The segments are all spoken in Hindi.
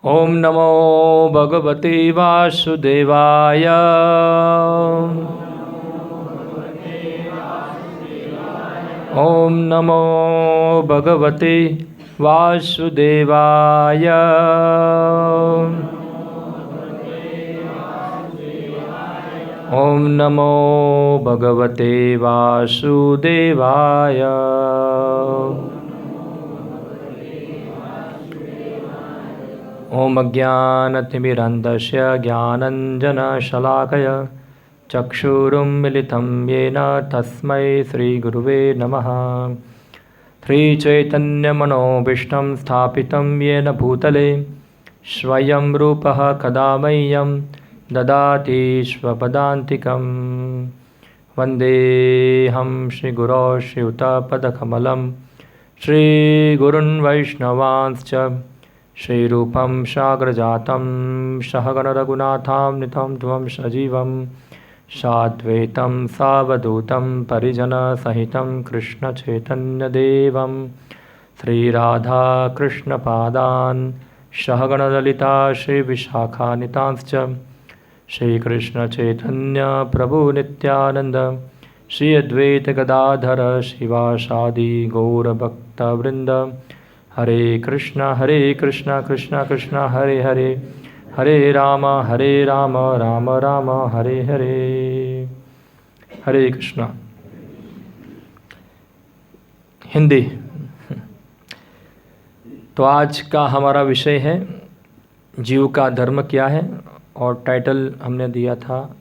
ओम नमो भगवते वासुदेवाय। ओम नमो भगवते वासुदेवाय। ओम नमो भगवते वासुदेवाय। ओम अज्ञानतिमिरन्धस्य ज्ञानञ्जनशलाकया चक्षुरुन्मिलितं येन तस्मै श्रीगुरुवे नमः। श्रीचैतन्यमनोभीष्टं स्थापितं येन भूतले स्वयं रूपः कदा मह्यं ददाति स्वपदान्तिकं। वन्देऽहं श्रीगुरो श्रीयुतपदकमलं श्रीगुरुन् वैष्णवांश्च श्रीरूपं साग्रजातं सहगणरघुनाथान्वितं त्वं सजीवं साद्वैतं सावधूतं परिजनसहितं कृष्णचैतन्यदेवं श्रीराधाकृष्णपादान् सहगणललिता श्रीविशाखान्वितांश्च श्रीकृष्णचैतन्यप्रभुनित्यानन्द श्री अद्वैतगदाधर शिवासादि गौरभक्तवृन्द। हरे कृष्णा कृष्णा कृष्णा हरे हरे, हरे राम राम राम हरे हरे। हरे कृष्णा। हिंदी। तो आज का हमारा विषय है जीव का धर्म क्या है, और टाइटल हमने दिया था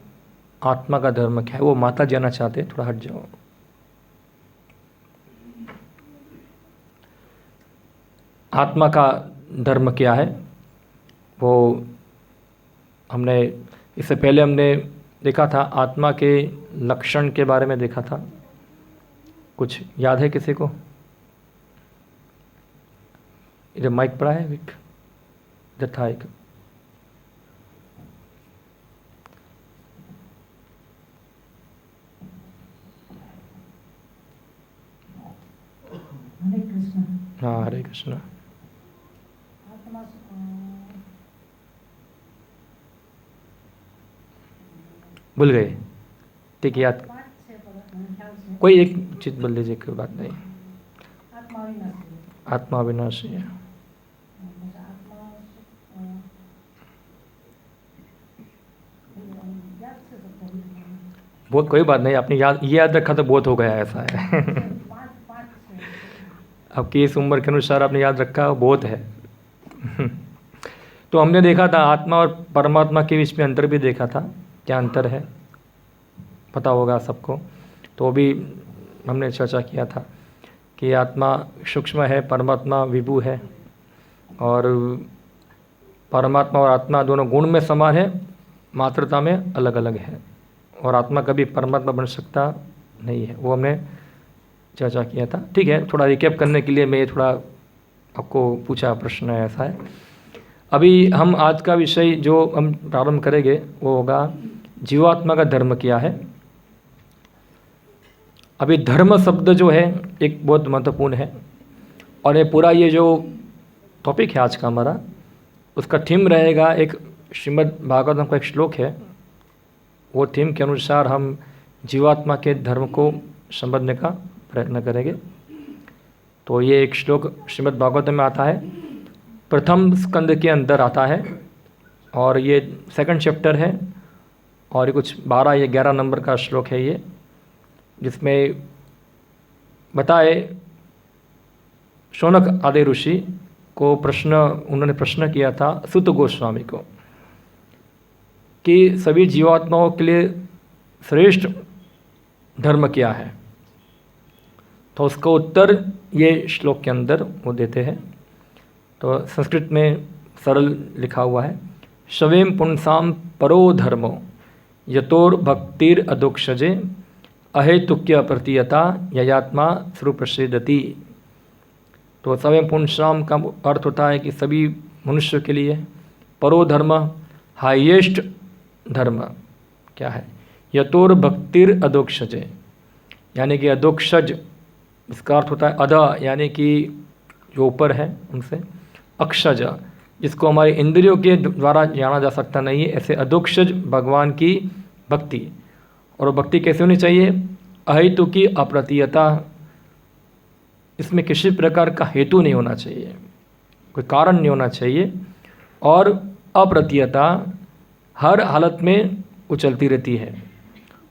आत्मा का धर्म क्या है। वो माता जाना चाहते, थोड़ा हट जाओ। आत्मा का धर्म क्या है, वो हमने इससे पहले हमने देखा था। आत्मा के लक्षण के बारे में देखा था। कुछ याद है किसी को? इधर माइक पड़ा है, इधर था एक। हरे कृष्ण। हाँ, हरे कृष्ण। भूल गए? ठीक है, याद कोई एक चीज बोल लीजिए, कोई बात नहीं। आत्मा अविनाशी है। बहुत कोई बात नहीं, आपने ये याद रखा तो बहुत हो गया, ऐसा है। आपकी इस उम्र के अनुसार आपने याद रखा, बहुत है। तो हमने देखा था आत्मा और परमात्मा के बीच में अंतर भी देखा था। क्या अंतर है पता होगा सबको। तो भी हमने चर्चा किया था कि आत्मा सूक्ष्म है, परमात्मा विभु है, और परमात्मा और आत्मा दोनों गुण में समान है, मात्रता में अलग अलग है, और आत्मा कभी परमात्मा बन सकता नहीं है। वो हमने चर्चा किया था। ठीक है, थोड़ा रिकैप करने के लिए मैं थोड़ा आपको पूछा प्रश्न है, ऐसा है। अभी हम आज का विषय जो हम प्रारंभ करेंगे वो होगा जीवात्मा का धर्म क्या है। अभी धर्म शब्द जो है एक बहुत महत्वपूर्ण है, और ये पूरा ये जो टॉपिक है आज का हमारा, उसका थीम रहेगा एक श्रीमद् भागवतम का एक श्लोक है। वो थीम के अनुसार हम जीवात्मा के धर्म को समझने का प्रयत्न करेंगे। तो ये एक श्लोक श्रीमद् भागवतम में आता है, प्रथम स्कंद के अंदर आता है, और ये सेकंड चैप्टर है, और ये कुछ 12 या 11 नंबर का श्लोक है ये, जिसमें बताए शौनक आदि ऋषि को उन्होंने प्रश्न किया था सुत गोस्वामी को कि सभी जीवात्माओं के लिए श्रेष्ठ धर्म क्या है। तो उसका उत्तर ये श्लोक के अंदर वो देते हैं। तो संस्कृत में सरल लिखा हुआ है, शवेम पुंसाम परो धर्मो यतोर भक्तिर अदोक्षजे अहेतुक्य प्रतीयता ययात्मा स्वप्रसिद्धति। तो सवेम पुंसाम का अर्थ होता है कि सभी मनुष्य के लिए परो धर्म, हाईएस्ट धर्म क्या है, यतोर भक्तिर अदोक्षजे, यानी कि अदोक्षज इसका अर्थ होता है अध, यानी कि जो ऊपर है उनसे, अक्षज जिसको हमारे इंद्रियों के द्वारा जाना जा सकता नहीं है, ऐसे अधोक्षज भगवान की भक्ति। और वो भक्ति कैसे होनी चाहिए? अहेतु की अप्रतीयता, इसमें किसी प्रकार का हेतु नहीं होना चाहिए, कोई कारण नहीं होना चाहिए, और अप्रतीयता, हर हालत में उछलती रहती है।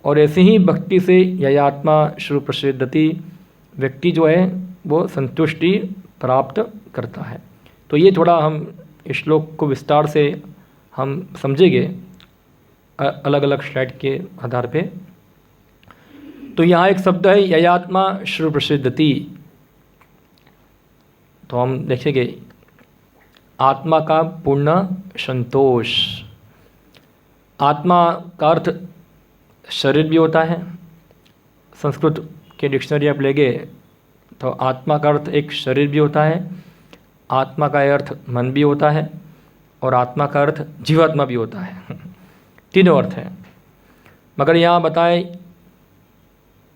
और ऐसी ही भक्ति से ययात्मा श्रु प्रसिद्धति, व्यक्ति जो है वो संतुष्टि प्राप्त करता है। तो ये थोड़ा हम इस श्लोक को विस्तार से हम समझेंगे अलग अलग स्लाइड के आधार पे। तो यहाँ एक शब्द है ययात्मा श्रु प्रसिद्धति, तो हम देखेंगे आत्मा का पूर्ण संतोष। आत्मा का अर्थ शरीर भी होता है, संस्कृत के डिक्शनरी आप लेंगे तो आत्मा का अर्थ एक शरीर भी होता है, आत्मा का अर्थ मन भी होता है, और आत्मा का अर्थ जीवात्मा भी होता है। तीनों अर्थ हैं। मगर यहाँ बताए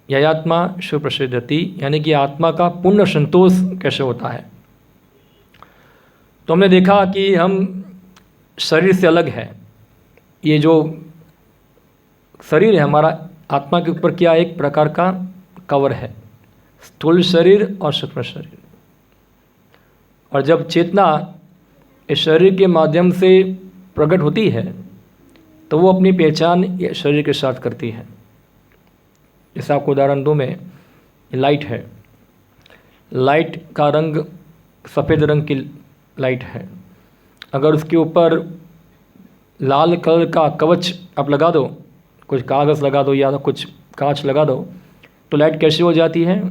ययात्मा श्रु प्रसिद्धति, यानी कि आत्मा का पूर्ण संतोष कैसे होता है। तो हमने देखा कि हम शरीर से अलग है, ये जो शरीर है हमारा, आत्मा के ऊपर क्या एक प्रकार का कवर है, स्थूल शरीर और सूक्ष्म शरीर। और जब चेतना इस शरीर के माध्यम से प्रकट होती है तो वो अपनी पहचान शरीर के साथ करती है। जैसे आपको उदाहरण दूँ मैं, लाइट है, लाइट का रंग सफ़ेद रंग की लाइट है, अगर उसके ऊपर लाल कलर का कवच आप लगा दो, कुछ कागज़ लगा दो या तो कुछ कांच लगा दो, तो लाइट कैसी हो जाती है?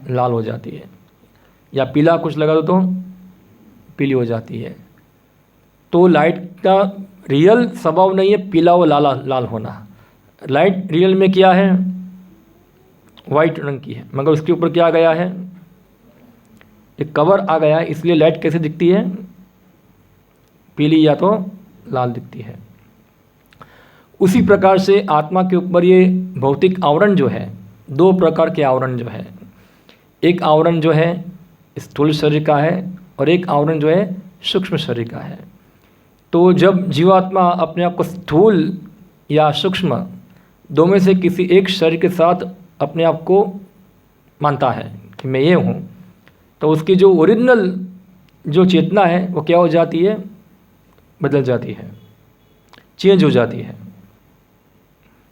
लाल हो जाती है। या पीला कुछ लगा दो तो पीली हो जाती है। तो लाइट का रियल स्वभाव नहीं है पीला व लाल होना। लाइट रियल में क्या है? वाइट रंग की है, मगर उसके ऊपर क्या आ गया है? एक कवर आ गया है, इसलिए लाइट कैसे दिखती है? पीली या तो लाल दिखती है। उसी प्रकार से आत्मा के ऊपर ये भौतिक आवरण जो है, दो प्रकार के आवरण जो है, एक आवरण जो है स्थूल शरीर का है और एक आवरण जो है सूक्ष्म शरीर का है। तो जब जीवात्मा अपने आप को स्थूल या सूक्ष्म दो में से किसी एक शरीर के साथ अपने आप को मानता है कि मैं ये हूँ, तो उसकी जो ओरिजिनल जो चेतना है वो क्या हो जाती है? बदल जाती है, चेंज हो जाती है।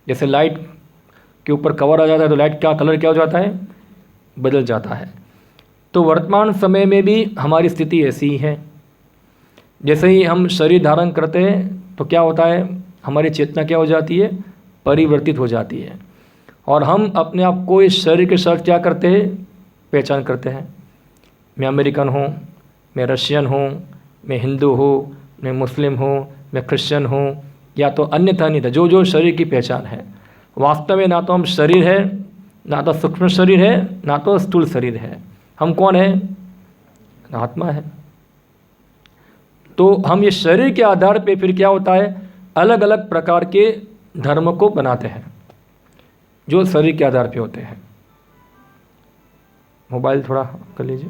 जैसे लाइट के ऊपर कवर आ जाता है तो लाइट का कलर क्या हो जाता है? बदल जाता है। तो वर्तमान समय में भी हमारी स्थिति ऐसी ही है। जैसे ही हम शरीर धारण करते हैं तो क्या होता है? हमारी चेतना क्या हो जाती है? परिवर्तित हो जाती है, और हम अपने आप को इस शरीर के साथ क्या करते हैं? पहचान करते हैं। मैं अमेरिकन हूँ, मैं रशियन हूँ, मैं हिंदू हूँ, मैं मुस्लिम हूँ, मैं क्रिश्चियन हूँ, या तो अन्यथा नहीं था जो जो शरीर की पहचान है। वास्तव में ना तो हम शरीर है, ना तो सूक्ष्म शरीर है, ना तो स्थूल शरीर है। हम कौन है? आत्मा है। तो हम ये शरीर के आधार पे फिर क्या होता है? अलग अलग प्रकार के धर्म को बनाते हैं जो शरीर के आधार पे होते हैं। मोबाइल थोड़ा कर लीजिए।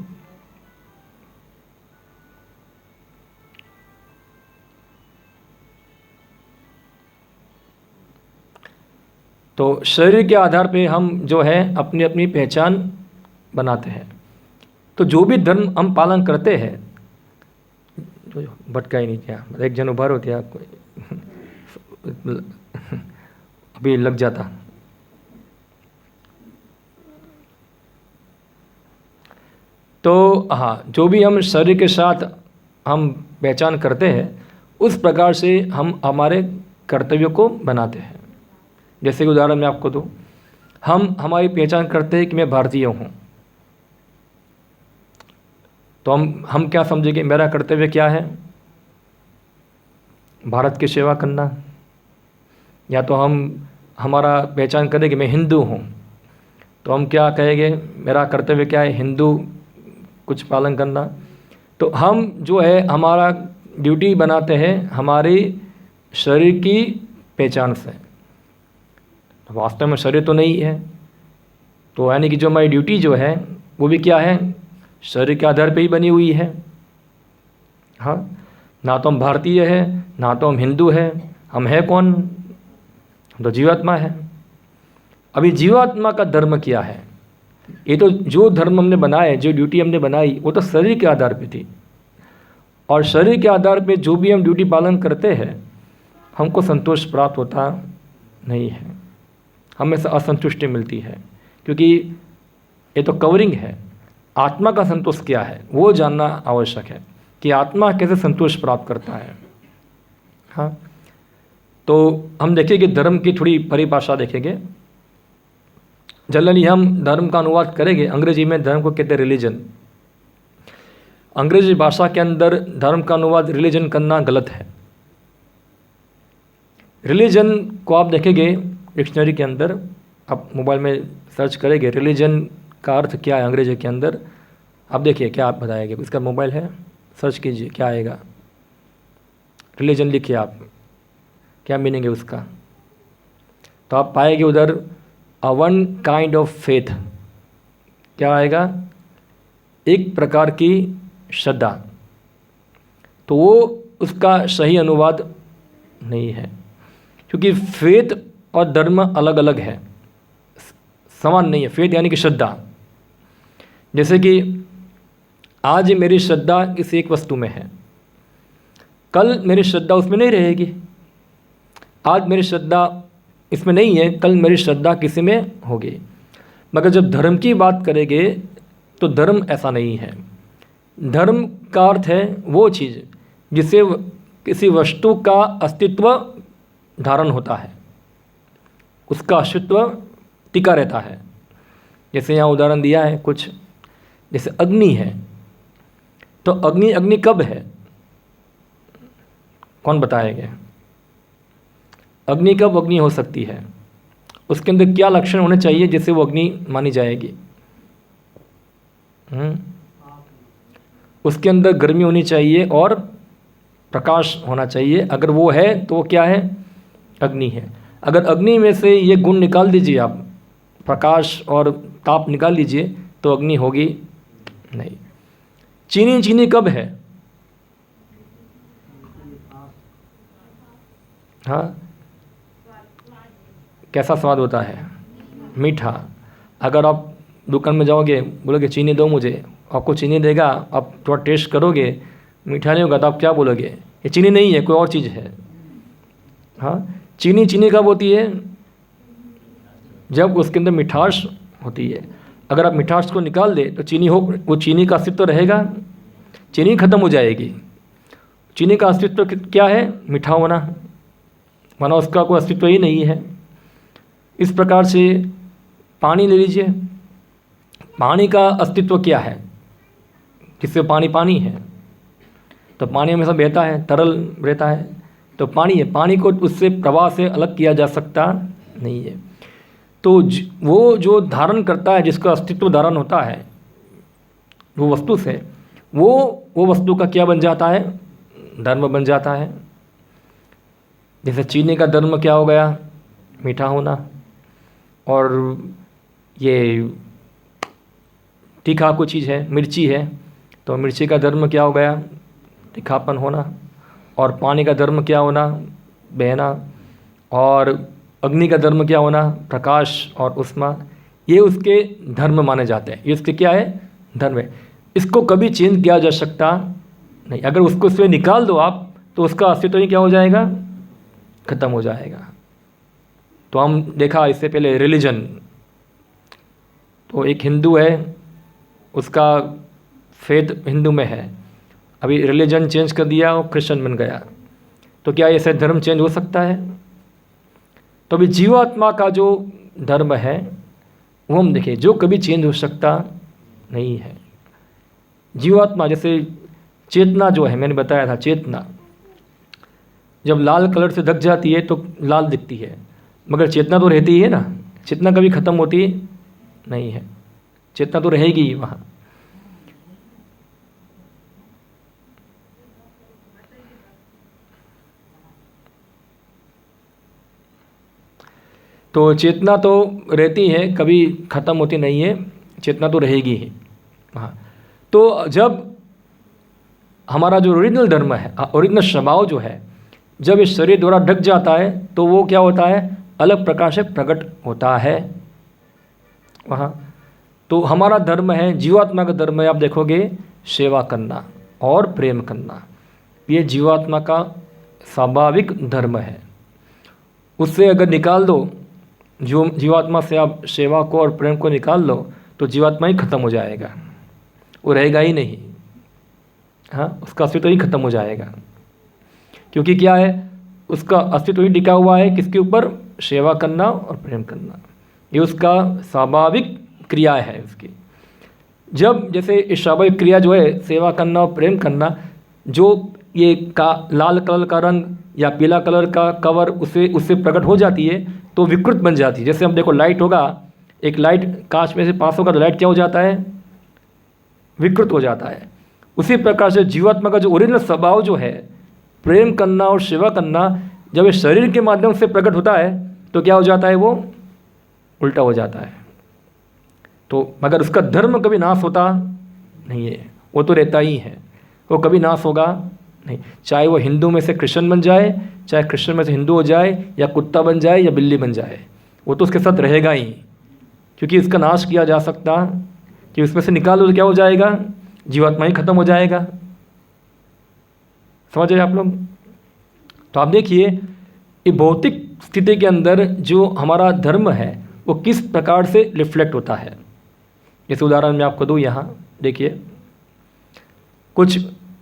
तो शरीर के आधार पे हम जो है अपनी अपनी पहचान बनाते हैं। तो जो भी धर्म हम पालन करते हैं, तो भटका ही नहीं क्या, एक जन उभार होती है अभी लग जाता। तो हाँ, जो भी हम शरीर के साथ हम पहचान करते हैं उस प्रकार से हम हमारे कर्तव्यों को बनाते हैं। जैसे कि उदाहरण मैं आपको दूँ, हम हमारी पहचान करते हैं कि मैं भारतीय हूँ, तो हम क्या समझेंगे? मेरा कर्तव्य क्या है? भारत की सेवा करना। या तो हमारा पहचान करें कि मैं हिंदू हूँ, तो हम क्या कहेंगे? मेरा कर्तव्य क्या है? हिंदू कुछ पालन करना। तो हम जो है हमारा ड्यूटी बनाते हैं हमारी शरीर की पहचान से। वास्तव में शरीर तो नहीं है, तो यानी कि जो हमारी ड्यूटी जो है वो भी क्या है? शरीर के आधार पे ही बनी हुई है। हाँ, ना तो हम भारतीय हैं, ना तो हम हिंदू हैं, हम है कौन? हम तो जीवात्मा है। अभी जीवात्मा का धर्म क्या है? ये तो जो धर्म हमने बनाए, जो ड्यूटी हमने बनाई, वो तो शरीर के आधार पे थी, और शरीर के आधार पे जो भी हम ड्यूटी पालन करते हैं, हमको संतोष प्राप्त होता नहीं है, हमें असंतुष्टि मिलती है, क्योंकि ये तो कवरिंग है। आत्मा का संतोष क्या है वो जानना आवश्यक है, कि आत्मा कैसे संतोष प्राप्त करता है। हाँ, तो हम देखेंगे धर्म की थोड़ी परिभाषा देखेंगे। जनरली हम धर्म का अनुवाद करेंगे, अंग्रेजी में धर्म को कहते हैं रिलीजन। अंग्रेजी भाषा के अंदर धर्म का अनुवाद रिलीजन करना गलत है। रिलीजन को आप देखेंगे डिक्शनरी के अंदर, आप मोबाइल में सर्च करेंगे रिलीजन का अर्थ क्या है अंग्रेजी के अंदर, आप देखिए क्या आप बताएंगे। इसका मोबाइल है, सर्च कीजिए क्या आएगा। रिलीजन लिखिए आप, क्या मीनिंग है उसका, तो आप पाएंगे उधर वन काइंड ऑफ फेथ। क्या आएगा? एक प्रकार की श्रद्धा। तो वो उसका सही अनुवाद नहीं है, क्योंकि फेथ और धर्म अलग अलग है, समान नहीं है। फेथ यानी कि श्रद्धा। जैसे कि आज मेरी श्रद्धा किसी एक वस्तु में है, कल मेरी श्रद्धा उसमें नहीं रहेगी। आज मेरी श्रद्धा इसमें नहीं है, कल मेरी श्रद्धा किसी में होगी। मगर जब धर्म की बात करेंगे तो धर्म ऐसा नहीं है। धर्म का अर्थ है वो चीज़ जिसे किसी वस्तु का अस्तित्व धारण होता है, उसका अस्तित्व टिका रहता है। जैसे यहाँ उदाहरण दिया है कुछ, जैसे अग्नि है, तो अग्नि कब है, कौन बताएगा? अग्नि कब अग्नि हो सकती है? उसके अंदर क्या लक्षण होने चाहिए जिससे वो अग्नि मानी जाएगी? उसके अंदर गर्मी होनी चाहिए और प्रकाश होना चाहिए। अगर वो है तो वो क्या है? अग्नि है। अगर अग्नि में से ये गुण निकाल दीजिए आप, प्रकाश और ताप निकाल लीजिए, तो अग्नि होगी नहीं। चीनी कब है? हाँ, कैसा स्वाद होता है? मीठा। अगर आप दुकान में जाओगे, बोलोगे चीनी दो मुझे, आपको चीनी देगा, आप थोड़ा टेस्ट करोगे, मीठा नहीं होगा, तो आप क्या बोलोगे? ये चीनी नहीं है, कोई और चीज़ है। हाँ, चीनी कब होती है? जब उसके अंदर मिठास होती है। अगर आप मिठास को निकाल दे तो वो चीनी का अस्तित्व रहेगा? चीनी खत्म हो जाएगी। चीनी का अस्तित्व क्या है? मीठा होना, वरना उसका कोई अस्तित्व ही नहीं है। इस प्रकार से पानी ले लीजिए, पानी का अस्तित्व क्या है? किससे पानी है, तो पानी हमेशा बहता है, तरल रहता है, तो पानी है। पानी को उससे प्रवाह से अलग किया जा सकता नहीं है। तो वो जो धारण करता है, जिसका अस्तित्व धारण होता है वो वस्तु से, वो वस्तु का क्या बन जाता है? धर्म बन जाता है। जैसे चीनी का धर्म क्या हो गया? मीठा होना। और ये तीखा कोई चीज़ है, मिर्ची है, तो मिर्ची का धर्म क्या हो गया? तीखापन होना। और पानी का धर्म क्या होना? बहना। और अग्नि का धर्म क्या होना? प्रकाश और उष्मा। ये उसके धर्म माने जाते हैं। ये उसके क्या है? धर्म है। इसको कभी चेंज किया जा सकता नहीं। अगर उसको इसमें निकाल दो आप, तो उसका अस्तित्व ही क्या हो जाएगा? खत्म हो जाएगा। तो हम देखा इससे पहले रिलीजन, तो एक हिंदू है, उसका फेथ हिंदू में है, अभी रिलीजन चेंज कर दिया, वो क्रिश्चियन बन गया, तो क्या ऐसे धर्म चेंज हो सकता है? तो अभी जीवात्मा का जो धर्म है वो हम देखें, जो कभी चेंज हो सकता नहीं है। जीवात्मा जैसे चेतना जो है, मैंने बताया था, चेतना जब लाल कलर से ढक जाती है तो लाल दिखती है, मगर चेतना तो रहती है ना। चेतना कभी ख़त्म होती नहीं है, चेतना तो रहेगी ही वहाँ। तो चेतना तो रहती है, कभी ख़त्म होती नहीं है, चेतना तो रहेगी ही वहाँ। तो जब हमारा जो ओरिजिनल धर्म है, ओरिजिनल स्वभाव जो है, जब इस शरीर द्वारा ढक जाता है तो वो क्या होता है, अलग प्रकार से प्रकट होता है वहाँ। तो हमारा धर्म है, जीवात्मा का धर्म है, आप देखोगे सेवा करना और प्रेम करना, ये जीवात्मा का स्वाभाविक धर्म है। उससे अगर निकाल दो, जो जीवात्मा से आप सेवा को और प्रेम को निकाल लो तो जीवात्मा ही खत्म हो जाएगा, वो रहेगा ही नहीं। हाँ, उसका अस्तित्व ही खत्म हो जाएगा, क्योंकि क्या है, उसका अस्तित्व ही टिका हुआ है किसके ऊपर, सेवा करना और प्रेम करना, ये उसका स्वाभाविक क्रिया है उसकी। जब जैसे इस स्वाभाविक क्रिया जो है सेवा करना और प्रेम करना, जो ये लाल कलर का रंग या पीला कलर का कवर उससे प्रकट हो जाती है तो विकृत बन जाती है। जैसे हम देखो लाइट होगा, एक लाइट कांच में से पास होगा तो लाइट क्या हो जाता है, विकृत हो जाता है। उसी प्रकार से जीवात्मा का जो ओरिजिनल स्वभाव जो है प्रेम करना और सेवा करना, जब ये शरीर के माध्यम से प्रकट होता है तो क्या हो जाता है, वो उल्टा हो जाता है। तो मगर उसका धर्म कभी नाश होता नहीं है, वो तो रहता ही है, वो कभी नाश होगा नहीं। चाहे वो हिंदू में से क्रिश्चियन बन जाए, चाहे क्रिश्चियन में से हिंदू हो जाए, या कुत्ता बन जाए या बिल्ली बन जाए, वो तो उसके साथ रहेगा ही, क्योंकि इसका नाश किया जा सकता कि उसमें से निकालो तो क्या हो जाएगा, जीवात्मा ही खत्म हो जाएगा। समझ रहे आप लोग। तो आप देखिए ये भौतिक स्थिति के अंदर जो हमारा धर्म है वो किस प्रकार से रिफ्लेक्ट होता है। इस उदाहरण में आपको दूँ, यहाँ देखिए कुछ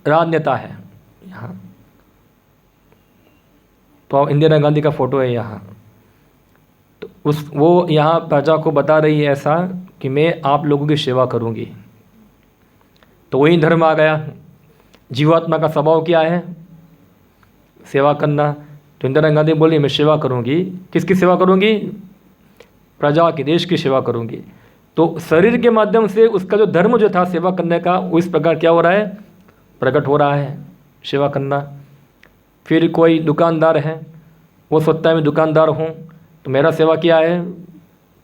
राजनेता है यहाँ, तो इंदिरा गांधी का फोटो है यहाँ, तो वो यहाँ प्रजा को बता रही है ऐसा कि मैं आप लोगों की सेवा करूँगी, तो वही धर्म आ गया। जीवात्मा का स्वभाव क्या है, सेवा करना। तो इंदिरा गांधी बोली मैं सेवा करूँगी, किसकी सेवा करूँगी, प्रजा की, देश की सेवा करूँगी। तो शरीर के माध्यम से उसका जो धर्म जो था सेवा करने का, वो इस प्रकार क्या हो रहा है, प्रकट हो रहा है, सेवा करना। फिर कोई दुकानदार है, वो सोचता है मैं दुकानदार हूँ तो मेरा सेवा क्या है,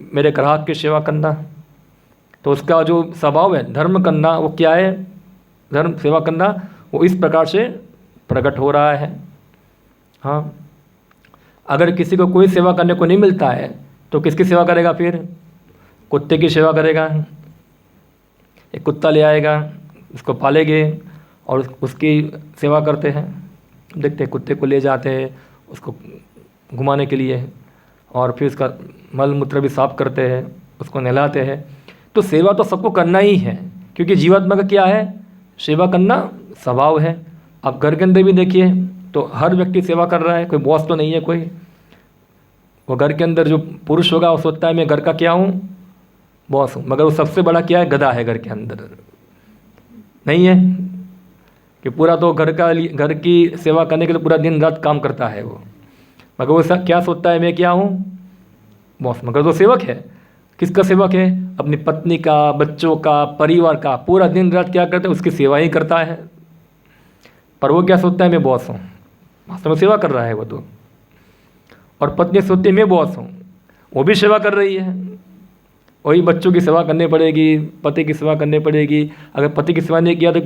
मेरे ग्राहक की सेवा करना। तो उसका जो स्वभाव है धर्म करना, वो क्या है, धर्म सेवा करना, वो इस प्रकार से प्रकट हो रहा है। हाँ, अगर किसी को कोई सेवा करने को नहीं मिलता है तो किसकी सेवा करेगा, फिर कुत्ते की सेवा करेगा। एक कुत्ता ले आएगा, उसको पालेंगे और उसकी सेवा करते हैं। देखते हैं कुत्ते को ले जाते हैं उसको घुमाने के लिए, और फिर उसका मल मूत्र भी साफ करते हैं, उसको नहलाते हैं। तो सेवा तो सबको करना ही है, क्योंकि जीवात्मा का क्या है, सेवा करना स्वभाव है। आप घर के अंदर भी देखिए तो हर व्यक्ति सेवा कर रहा है, कोई बॉस तो नहीं है कोई। वो घर के अंदर जो पुरुष होगा वो सोचता है मैं घर का क्या हूँ, बॉस हूँ, मगर वो सबसे बड़ा क्या है, गधा है घर के अंदर। नहीं है कि पूरा तो घर की सेवा करने के लिए पूरा दिन रात काम करता है वो, मगर वो क्या सोचता है मैं क्या हूँ, बॉस। मगर वो सेवक है, किसका सेवक है, अपनी पत्नी का, बच्चों का, परिवार का। पूरा दिन रात क्या करता है, उसकी सेवा ही करता है। पर वो क्या सोचता है मैं बॉस हूँ, वास्तव में सेवा कर रहा है वो तो। और पत्नी सोचती है मैं बॉस हूँ, वो भी सेवा कर रही है। वही बच्चों की सेवा करनी पड़ेगी, पति की सेवा करनी पड़ेगी। अगर पति की सेवा नहीं किया तो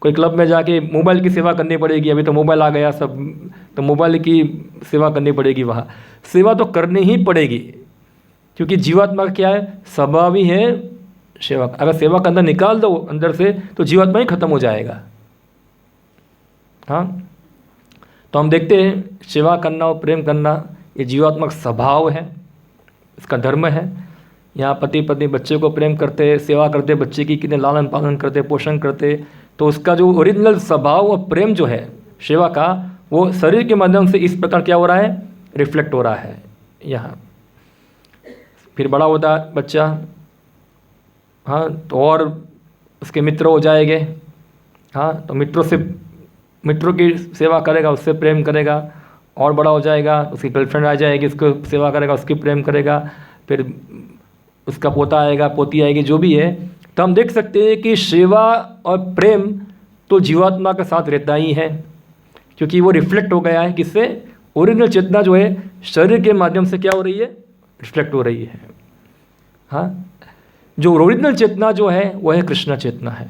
कोई क्लब में जाके मोबाइल की सेवा करनी पड़ेगी। अभी तो मोबाइल आ गया सब, तो मोबाइल की सेवा करनी पड़ेगी। वहाँ सेवा तो करनी ही पड़ेगी, क्योंकि जीवात्मा क्या है, स्वभाव ही है सेवा। अगर सेवा का अंदर निकाल दो अंदर से तो जीवात्मा ही खत्म हो जाएगा। हाँ, तो हम देखते हैं सेवा करना और प्रेम करना ये जीवात्मा का स्वभाव है, इसका धर्म है। यहाँ पति पत्नी बच्चे को प्रेम करते, सेवा करते, बच्चे की कितने लालन पालन करते, पोषण करते। तो उसका जो ओरिजिनल स्वभाव और प्रेम जो है सेवा का, वो शरीर के माध्यम से इस प्रकार क्या हो रहा है, रिफ्लेक्ट हो रहा है यहाँ। फिर बड़ा होता है बच्चा, हाँ, तो और उसके मित्र हो जाएंगे। हाँ, तो मित्रों की सेवा करेगा, उससे प्रेम करेगा। और बड़ा हो जाएगा, उसकी गर्लफ्रेंड आ जाएगी, उसको सेवा करेगा, उसकी प्रेम करेगा। फिर उसका पोता आएगा, पोती आएगी, जो भी है। तो हम देख सकते हैं कि सेवा और प्रेम तो जीवात्मा के साथ रहता ही है, क्योंकि वो रिफ्लेक्ट हो गया है किससे, ओरिजिनल चेतना जो है शरीर के माध्यम से क्या हो रही है, रिफ्लेक्ट हो रही है। हाँ, जो ओरिजिनल चेतना जो है वो है कृष्ण चेतना है।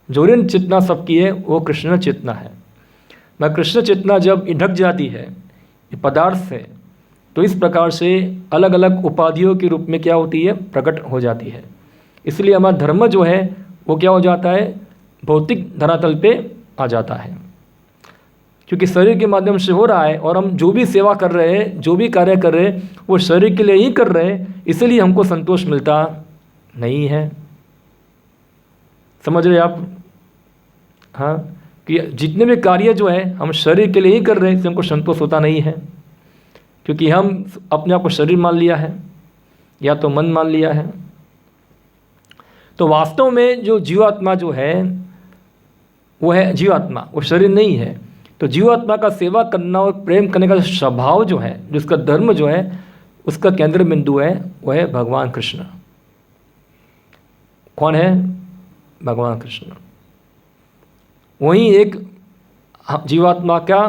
जो ऋण चेतना सबकी है वो कृष्ण चेतना है। मैं कृष्ण चेतना जब ढक जाती है पदार्थ से, तो इस प्रकार से अलग अलग उपाधियों के रूप में क्या होती है, प्रकट हो जाती है। इसलिए हमारा धर्म जो है वो क्या हो जाता है, भौतिक धरातल पे आ जाता है, क्योंकि शरीर के माध्यम से हो रहा है। और हम जो भी सेवा कर रहे हैं, जो भी कार्य कर रहे हैं, वो शरीर के लिए ही कर रहे हैं, इसलिए हमको संतोष मिलता नहीं है। समझ रहे आप? हाँ, कि जितने भी कार्य जो है हम शरीर के लिए ही कर रहे हैं, इससे हमको संतोष होता नहीं है, क्योंकि हम अपने आप को शरीर मान लिया है या तो मन मान लिया है। तो वास्तव में जो जीवात्मा जो है वो है जीवात्मा, वो शरीर नहीं है। तो जीवात्मा का सेवा करना और प्रेम करने का स्वभाव जो है, जिसका धर्म जो है, उसका केंद्र बिंदु है वो है भगवान कृष्ण। कौन है? भगवान कृष्ण। वही एक जीवात्मा का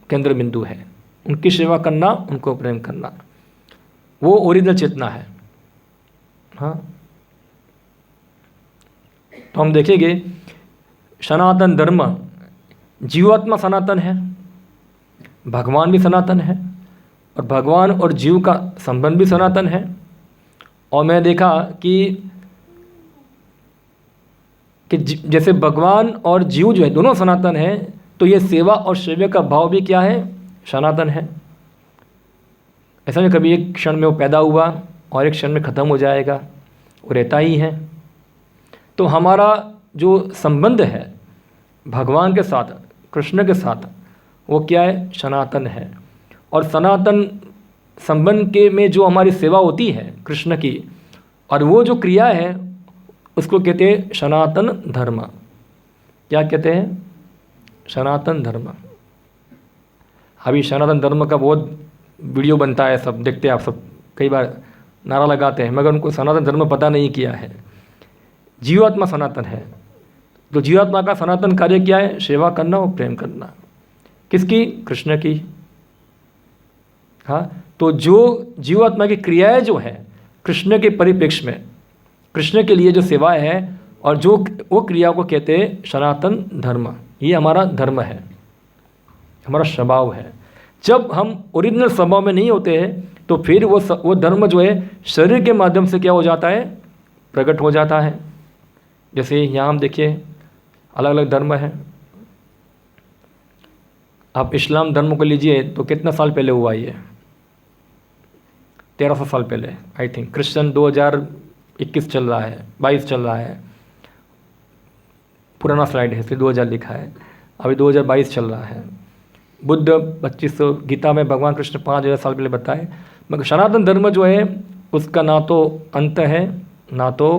केंद्र बिंदु है, उनकी सेवा करना, उनको प्रेम करना, वो ओरिजिनल चेतना है। हाँ, तो हम देखेंगे सनातन धर्म, जीवात्मा सनातन है, भगवान भी सनातन है, और भगवान और जीव का संबंध भी सनातन है। और मैं देखा कि जैसे भगवान और जीव जो है दोनों सनातन है, तो ये सेवा और सेवा का भाव भी क्या है, सनातन है। ऐसा नहीं कभी एक क्षण में वो पैदा हुआ और एक क्षण में ख़त्म हो जाएगा, वो रहता ही है। तो हमारा जो संबंध है भगवान के साथ, कृष्ण के साथ, वो क्या है, सनातन है। और सनातन संबंध के में जो हमारी सेवा होती है कृष्ण की, और वो जो क्रिया है उसको कहते हैं सनातन धर्म। क्या कहते हैं? सनातन धर्म। अभी सनातन धर्म का बहुत वीडियो बनता है, सब देखते हैं, आप सब कई बार नारा लगाते हैं, मगर उनको सनातन धर्म पता नहीं किया है। जीवात्मा सनातन है, तो जीवात्मा का सनातन कार्य क्या है, सेवा करना और प्रेम करना। किसकी? कृष्ण की। हाँ, तो जो जीवात्मा की क्रियाएं जो है कृष्ण के परिप्रेक्ष्य में, कृष्ण के लिए जो सेवाएं है, और जो वो क्रिया को कहते हैं सनातन धर्म। ये हमारा धर्म है, हमारा स्वभाव है। जब हम ओरिजिनल स्वभाव में नहीं होते हैं, तो फिर वो धर्म जो है शरीर के माध्यम से क्या हो जाता है, प्रकट हो जाता है। जैसे यहाँ हम देखिए अलग अलग धर्म है। आप इस्लाम धर्म को लीजिए तो कितना साल पहले हुआ ये, 1300 साल पहले आई थिंक। क्रिश्चियन 2021 चल रहा है, 22 चल रहा है, पुराना स्लाइड है, फिर 2000 लिखा है, अभी 2022 चल रहा है। बुद्ध 2500, गीता में भगवान कृष्ण 5000 साल पहले बताए। मगर सनातन धर्म जो है उसका ना तो अंत है ना तो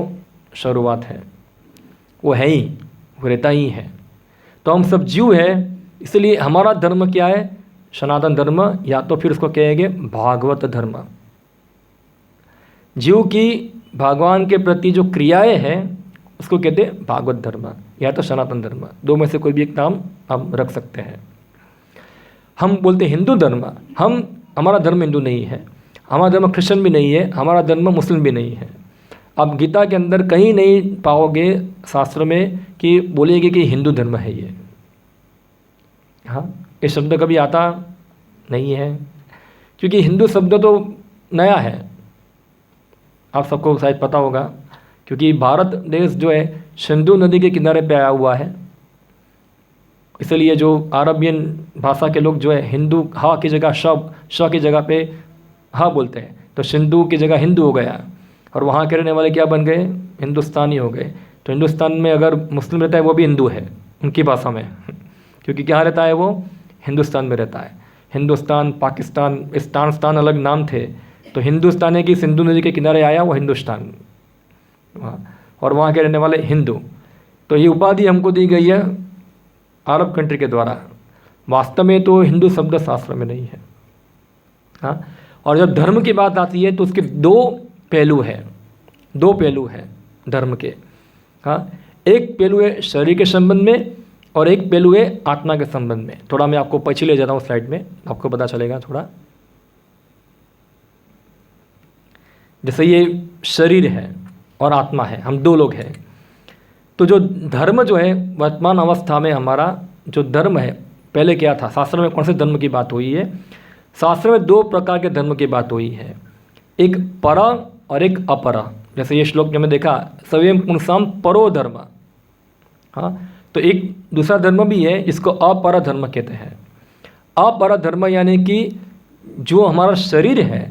शुरुआत है, वो है ही, वो रहता ही है। तो हम सब जीव है, इसलिए हमारा धर्म क्या है, सनातन धर्म, या तो फिर उसको कहेंगे भागवत धर्म। जीव की भगवान के प्रति जो क्रियाएं हैं उसको कहते हैं भागवत धर्म या तो सनातन धर्म। दो में से कोई भी एक नाम आप रख सकते हैं। हम बोलते हैं हिंदू धर्म, हमारा धर्म हिंदू नहीं है, हमारा धर्म क्रिश्चियन भी नहीं है, हमारा धर्म मुस्लिम भी नहीं है। आप गीता के अंदर कहीं नहीं पाओगे शास्त्र में कि बोलेगी कि हिंदू धर्म है ये। हाँ, ये शब्द कभी आता नहीं है, क्योंकि हिंदू शब्द तो नया है, आप सबको शायद पता होगा, क्योंकि भारत देश जो है सिंधु नदी के किनारे पे आया हुआ है। इसलिए जो अरबियन भाषा के लोग जो है हिंदू हा की जगह श की जगह पे हा बोलते हैं, तो सिंधु की जगह हिंदू हो गया, और वहाँ के रहने वाले क्या बन गए, हिंदुस्तानी हो गए। तो हिंदुस्तान में अगर मुस्लिम रहता है वो भी हिंदू है उनकी भाषा में, क्योंकि क्या रहता है, वो हिंदुस्तान में रहता है। हिंदुस्तान, पाकिस्तान, स्तान अलग नाम थे, तो हिंदुस्तान है कि सिंधु नदी के किनारे आया वो हिंदुस्तान, और वहाँ के रहने वाले हिंदू। तो ये उपाधि हमको दी गई है अरब कंट्री के द्वारा। वास्तव में तो हिंदू शब्द शास्त्र में नहीं है। हाँ, और जब धर्म की बात आती है तो उसके दो पहलू है धर्म के। हाँ, एक पहलू है शरीर के संबंध में और एक पहलू है आत्मा के संबंध में। थोड़ा मैं आपको पीछे ले जाता हूँ स्लाइड में, आपको पता चलेगा थोड़ा। जैसे ये शरीर है और आत्मा है, हम दो लोग हैं। तो जो धर्म जो है वर्तमान अवस्था में हमारा जो धर्म है, पहले क्या था, शास्त्र में कौन से धर्म की बात हुई है? शास्त्र में 2 प्रकार के धर्म की बात हुई है, एक पर और एक अपर। जैसे ये श्लोक जो हमने देखा, सव्यम पुंसाम परो धर्म। हाँ, तो एक दूसरा धर्म भी है, इसको अपर धर्म कहते हैं। अपर धर्म यानी कि जो हमारा शरीर है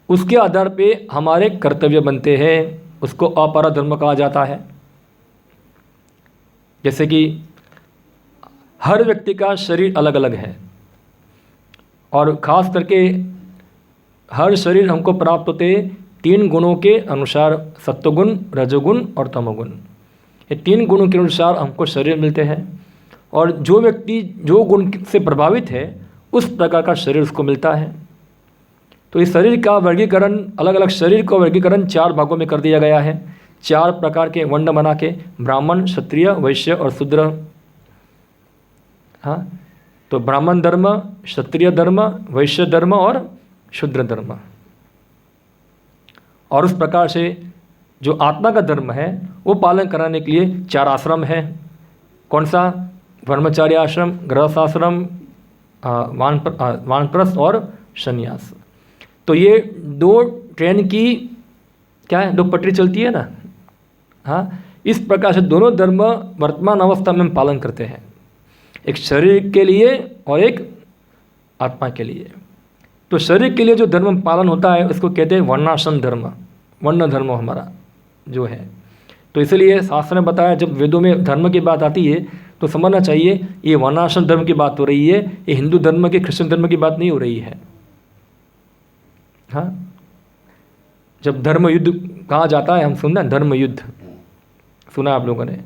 उसके आधार पे हमारे कर्तव्य बनते हैं, उसको अपर धर्म कहा जाता है। जैसे कि हर व्यक्ति का शरीर अलग अलग है, और ख़ास करके हर शरीर हमको प्राप्त होते 3 गुणों के अनुसार, सत्वगुण, रजोगुण और तमोगुण। ये 3 गुणों के अनुसार हमको शरीर मिलते हैं, और जो व्यक्ति जो गुण से प्रभावित है उस प्रकार का शरीर उसको मिलता है। तो इस शरीर का वर्गीकरण, अलग अलग शरीर का वर्गीकरण 4 भागों में कर दिया गया है, 4 प्रकार के वर्ण बना के, ब्राह्मण, क्षत्रिय, वैश्य और शूद्र। हाँ, तो ब्राह्मण धर्म, क्षत्रिय धर्म, वैश्य धर्म और शूद्र धर्म। और उस प्रकार से जो आत्मा का धर्म है वो पालन कराने के लिए 4 आश्रम है। कौन सा? ब्रह्मचार्य आश्रम, गृहस्थाश्रम, वानप्रस्थ और संन्यास। तो ये 2 ट्रेन की क्या है, 2 पटरी चलती है ना। हाँ, इस प्रकार से दोनों धर्म वर्तमान अवस्था में हम पालन करते हैं, एक शरीर के लिए और एक आत्मा के लिए। तो शरीर के लिए जो धर्म पालन होता है उसको कहते हैं वर्णाश्रम धर्म, वर्ण धर्म हमारा जो है। तो इसलिए शास्त्र ने बताया, जब वेदों में धर्म की बात आती है तो समझना चाहिए ये वर्णाश्रम धर्म की बात हो रही है, ये हिंदू धर्म की, क्रिश्चियन धर्म की बात नहीं हो रही है। हाँ, जब धर्म युद्ध कहा जाता है, हम सुनना धर्म युद्ध सुना आप लोगों ने,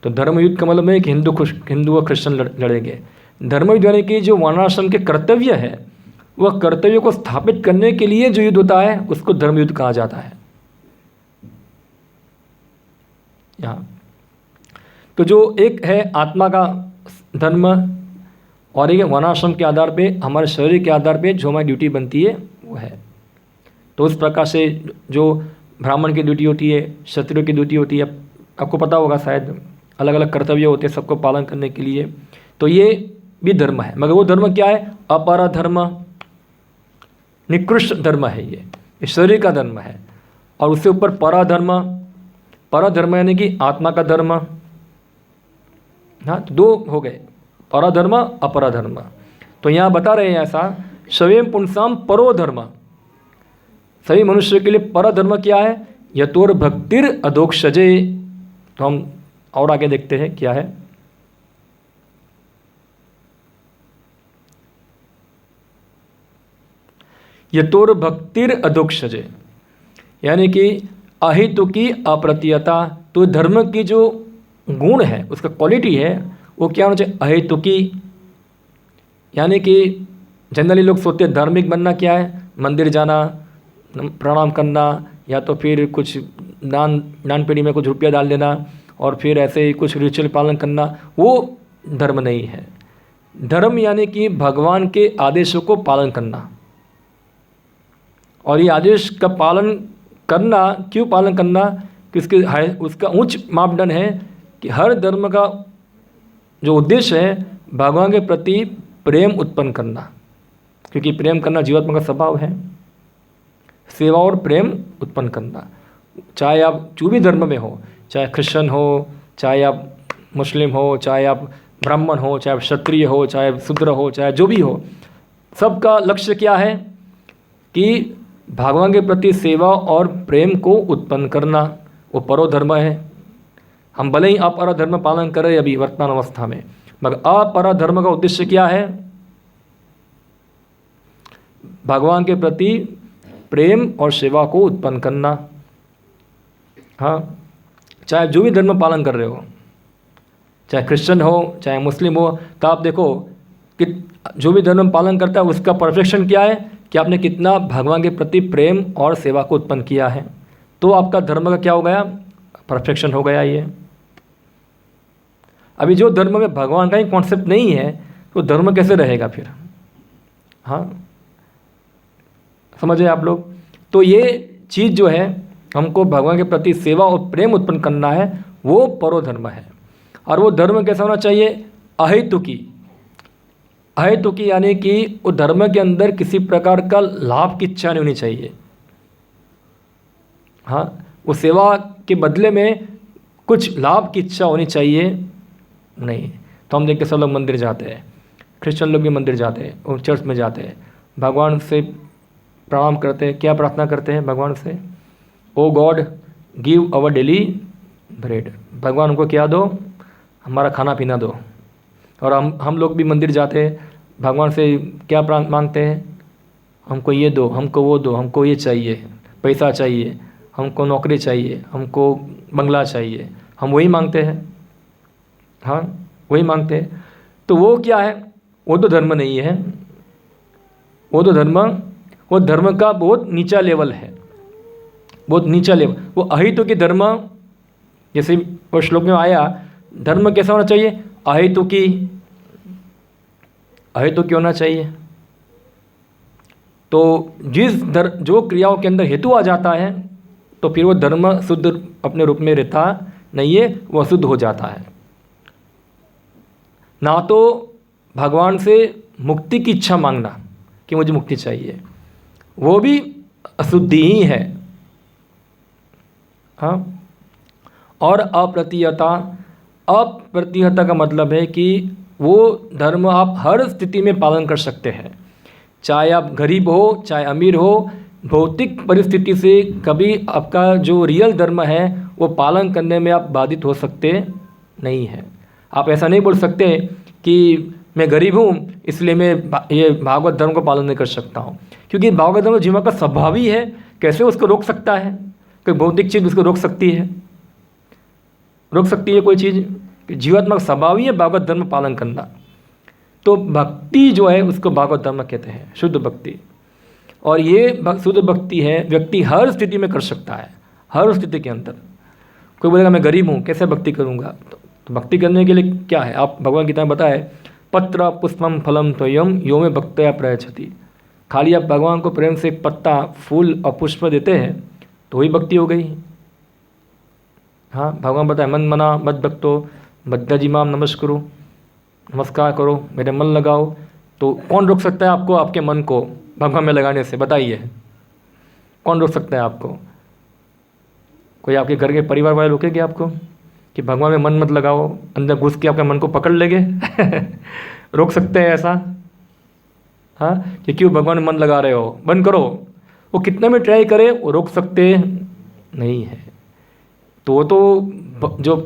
तो धर्म युद्ध का मतलब है कि हिंदू और क्रिश्चियन लड़ेंगे। धर्म युद्ध यानी कि जो वर्णाश्रम के कर्तव्य है, वह कर्तव्य को स्थापित करने के लिए जो युद्ध होता है उसको धर्म युद्ध कहा जाता है। यहाँ तो जो एक है आत्मा का धर्म, और एक वर्णाश्रम के आधार पे, हमारे शरीर के आधार पे जो हमारी ड्यूटी बनती है वो है। तो उस प्रकार से जो ब्राह्मण की ड्यूटी होती है, क्षत्रिय की ड्यूटी होती है, आपको पता होगा शायद, अलग अलग कर्तव्य होते हैं सबको पालन करने के लिए। तो ये भी धर्म है, मगर वो धर्म क्या है? अपर धर्म, निकृष्ट धर्म है, ये शरीर का धर्म है। और उससे ऊपर परधर्म, परधर्म यानी कि आत्मा का धर्म। हाँ, तो 2 हो गए, परधर्म, अपरधर्म। तो यहाँ बता रहे हैं ऐसा, स्वयं पुंसाम परो धर्म, सभी मनुष्य के लिए परधर्म क्या है? यतोर भक्तिर अधोक्षजे। तो हम और आगे देखते हैं क्या है। यतोर भक्तिर अधोक्षजे यानी कि अहितुकी अप्रतियता। तो धर्म की जो गुण है, उसका क्वालिटी है, वो क्या होना चाहिए? अहितुकी। यानी कि जनरली लोग सोचते हैं धार्मिक बनना क्या है? मंदिर जाना, प्रणाम करना, या तो फिर कुछ दान पेटी में कुछ रुपया डाल देना, और फिर ऐसे ही कुछ रिचुअल पालन करना, वो धर्म नहीं है। धर्म यानी कि भगवान के आदेशों को पालन करना। और ये आदेश का पालन करना, क्यों पालन करना? कि उसका उच्च मापदंड है कि हर धर्म का जो उद्देश्य है भगवान के प्रति प्रेम उत्पन्न करना, क्योंकि प्रेम करना जीवात्मा का स्वभाव है। सेवा और प्रेम उत्पन्न करना, चाहे आप जो भी धर्म में हो, चाहे क्रिश्चियन हो, चाहे आप मुस्लिम हो, चाहे आप ब्राह्मण हो, चाहे आप क्षत्रिय हो, चाहे शूद्र हो, चाहे जो भी हो, सबका लक्ष्य क्या है? कि भगवान के प्रति सेवा और प्रेम को उत्पन्न करना, वो परो धर्म है। हम भले ही अपर धर्म पालन करें अभी वर्तमान अवस्था में, मगर अपर धर्म का उद्देश्य क्या है? भगवान के प्रति प्रेम और सेवा को उत्पन्न करना। हाँ, चाहे जो भी धर्म पालन कर रहे हो, चाहे क्रिश्चियन हो, चाहे मुस्लिम हो, तो आप देखो कि जो भी धर्म पालन करता है उसका परफेक्शन क्या है? कि आपने कितना भगवान के प्रति प्रेम और सेवा को उत्पन्न किया है, तो आपका धर्म का क्या हो गया? परफेक्शन हो गया ये। अभी जो धर्म में भगवान का ही कॉन्सेप्ट नहीं है, तो धर्म कैसे रहेगा फिर? हाँ, समझे आप लोग? तो ये चीज़ जो है, हमको भगवान के प्रति सेवा और प्रेम उत्पन्न करना है, वो परोधर्म है। और वो धर्म कैसा होना चाहिए? अहेतुकी। अहेतुकी यानी कि वो धर्म के अंदर किसी प्रकार का लाभ की इच्छा नहीं होनी चाहिए। हाँ, वो सेवा के बदले में कुछ लाभ की इच्छा होनी चाहिए नहीं। तो हम देखते सब लोग मंदिर जाते हैं, क्रिश्चियन लोग भी मंदिर जाते हैं और चर्च में जाते हैं, भगवान से प्रणाम करते हैं। क्या प्रार्थना करते हैं भगवान से? Oh God give our daily bread. भगवान हमको क्या दो? हमारा खाना पीना दो। और हम लोग भी मंदिर जाते हैं, भगवान से क्या मांगते हैं? हमको ये दो, हमको वो दो, हमको ये चाहिए, पैसा चाहिए, हमको नौकरी चाहिए, हमको बंगला चाहिए। हम वही मांगते हैं। हाँ, वही मांगते हैं। तो वो क्या है? वो तो धर्म नहीं है। वो धर्म का बहुत नीचा लेवल है, बहुत नीचा लेवल। वो अहितु की धर्म, जैसे वो श्लोक में आया, धर्म कैसा होना चाहिए? अहितु की होना चाहिए। तो जो क्रियाओं के अंदर हेतु आ जाता है तो फिर वो धर्म शुद्ध अपने रूप में रहता नहीं है, वो अशुद्ध हो जाता है। ना तो भगवान से मुक्ति की इच्छा मांगना कि मुझे मुक्ति चाहिए, वो भी अशुद्धि ही है। हाँ, और अप्रतीयता का मतलब है कि वो धर्म आप हर स्थिति में पालन कर सकते हैं, चाहे आप गरीब हो चाहे अमीर हो। भौतिक परिस्थिति से कभी आपका जो रियल धर्म है वो पालन करने में आप बाधित हो सकते नहीं हैं। आप ऐसा नहीं बोल सकते कि मैं गरीब हूँ इसलिए मैं ये भागवत धर्म को पालन नहीं कर सकता हूँ, क्योंकि भागवत धर्म जीवन का स्वभाव ही है। कैसे उसको रोक सकता है? कोई भौतिक चीज़ उसको रोक सकती है? कोई चीज़? जीवात्मा का स्वभाव ही है भागवत धर्म पालन करना। तो भक्ति जो है उसको भागवत धर्म कहते हैं, शुद्ध भक्ति। और ये शुद्ध भक्ति है, व्यक्ति हर स्थिति में कर सकता है, हर स्थिति के अंदर। कोई बोलेगा मैं गरीब हूँ कैसे भक्ति करूँगा? तो भक्ति करने के लिए क्या है? आप भगवान गीता में बताए, पत्र पुष्पम फलम त्वयम यो में भक्तया प्रयच्छति। खाली आप भगवान को प्रेम से एक पत्ता, फूल और पुष्प देते हैं तो वही भक्ति हो गई। हाँ, भगवान बताए मन मना मद भक्तो बद्धजिमाम नमस्कुरु, नमस्कार करो, मेरे मन लगाओ। तो कौन रोक सकता है आपको आपके मन को भगवान में लगाने से? बताइए, कौन रोक सकता है आपको? कोई आपके घर के परिवार वाले रोकेंगे आपको कि भगवान में मन मत लगाओ, अंदर घुस के आपके मन को पकड़ लेंगे? रोक सकते हैं ऐसा? हाँ, कि क्यों भगवान में मन लगा रहे हो, बंद करो। वो कितना भी ट्राई करे वो रोक सकते नहीं है। तो वो तो जो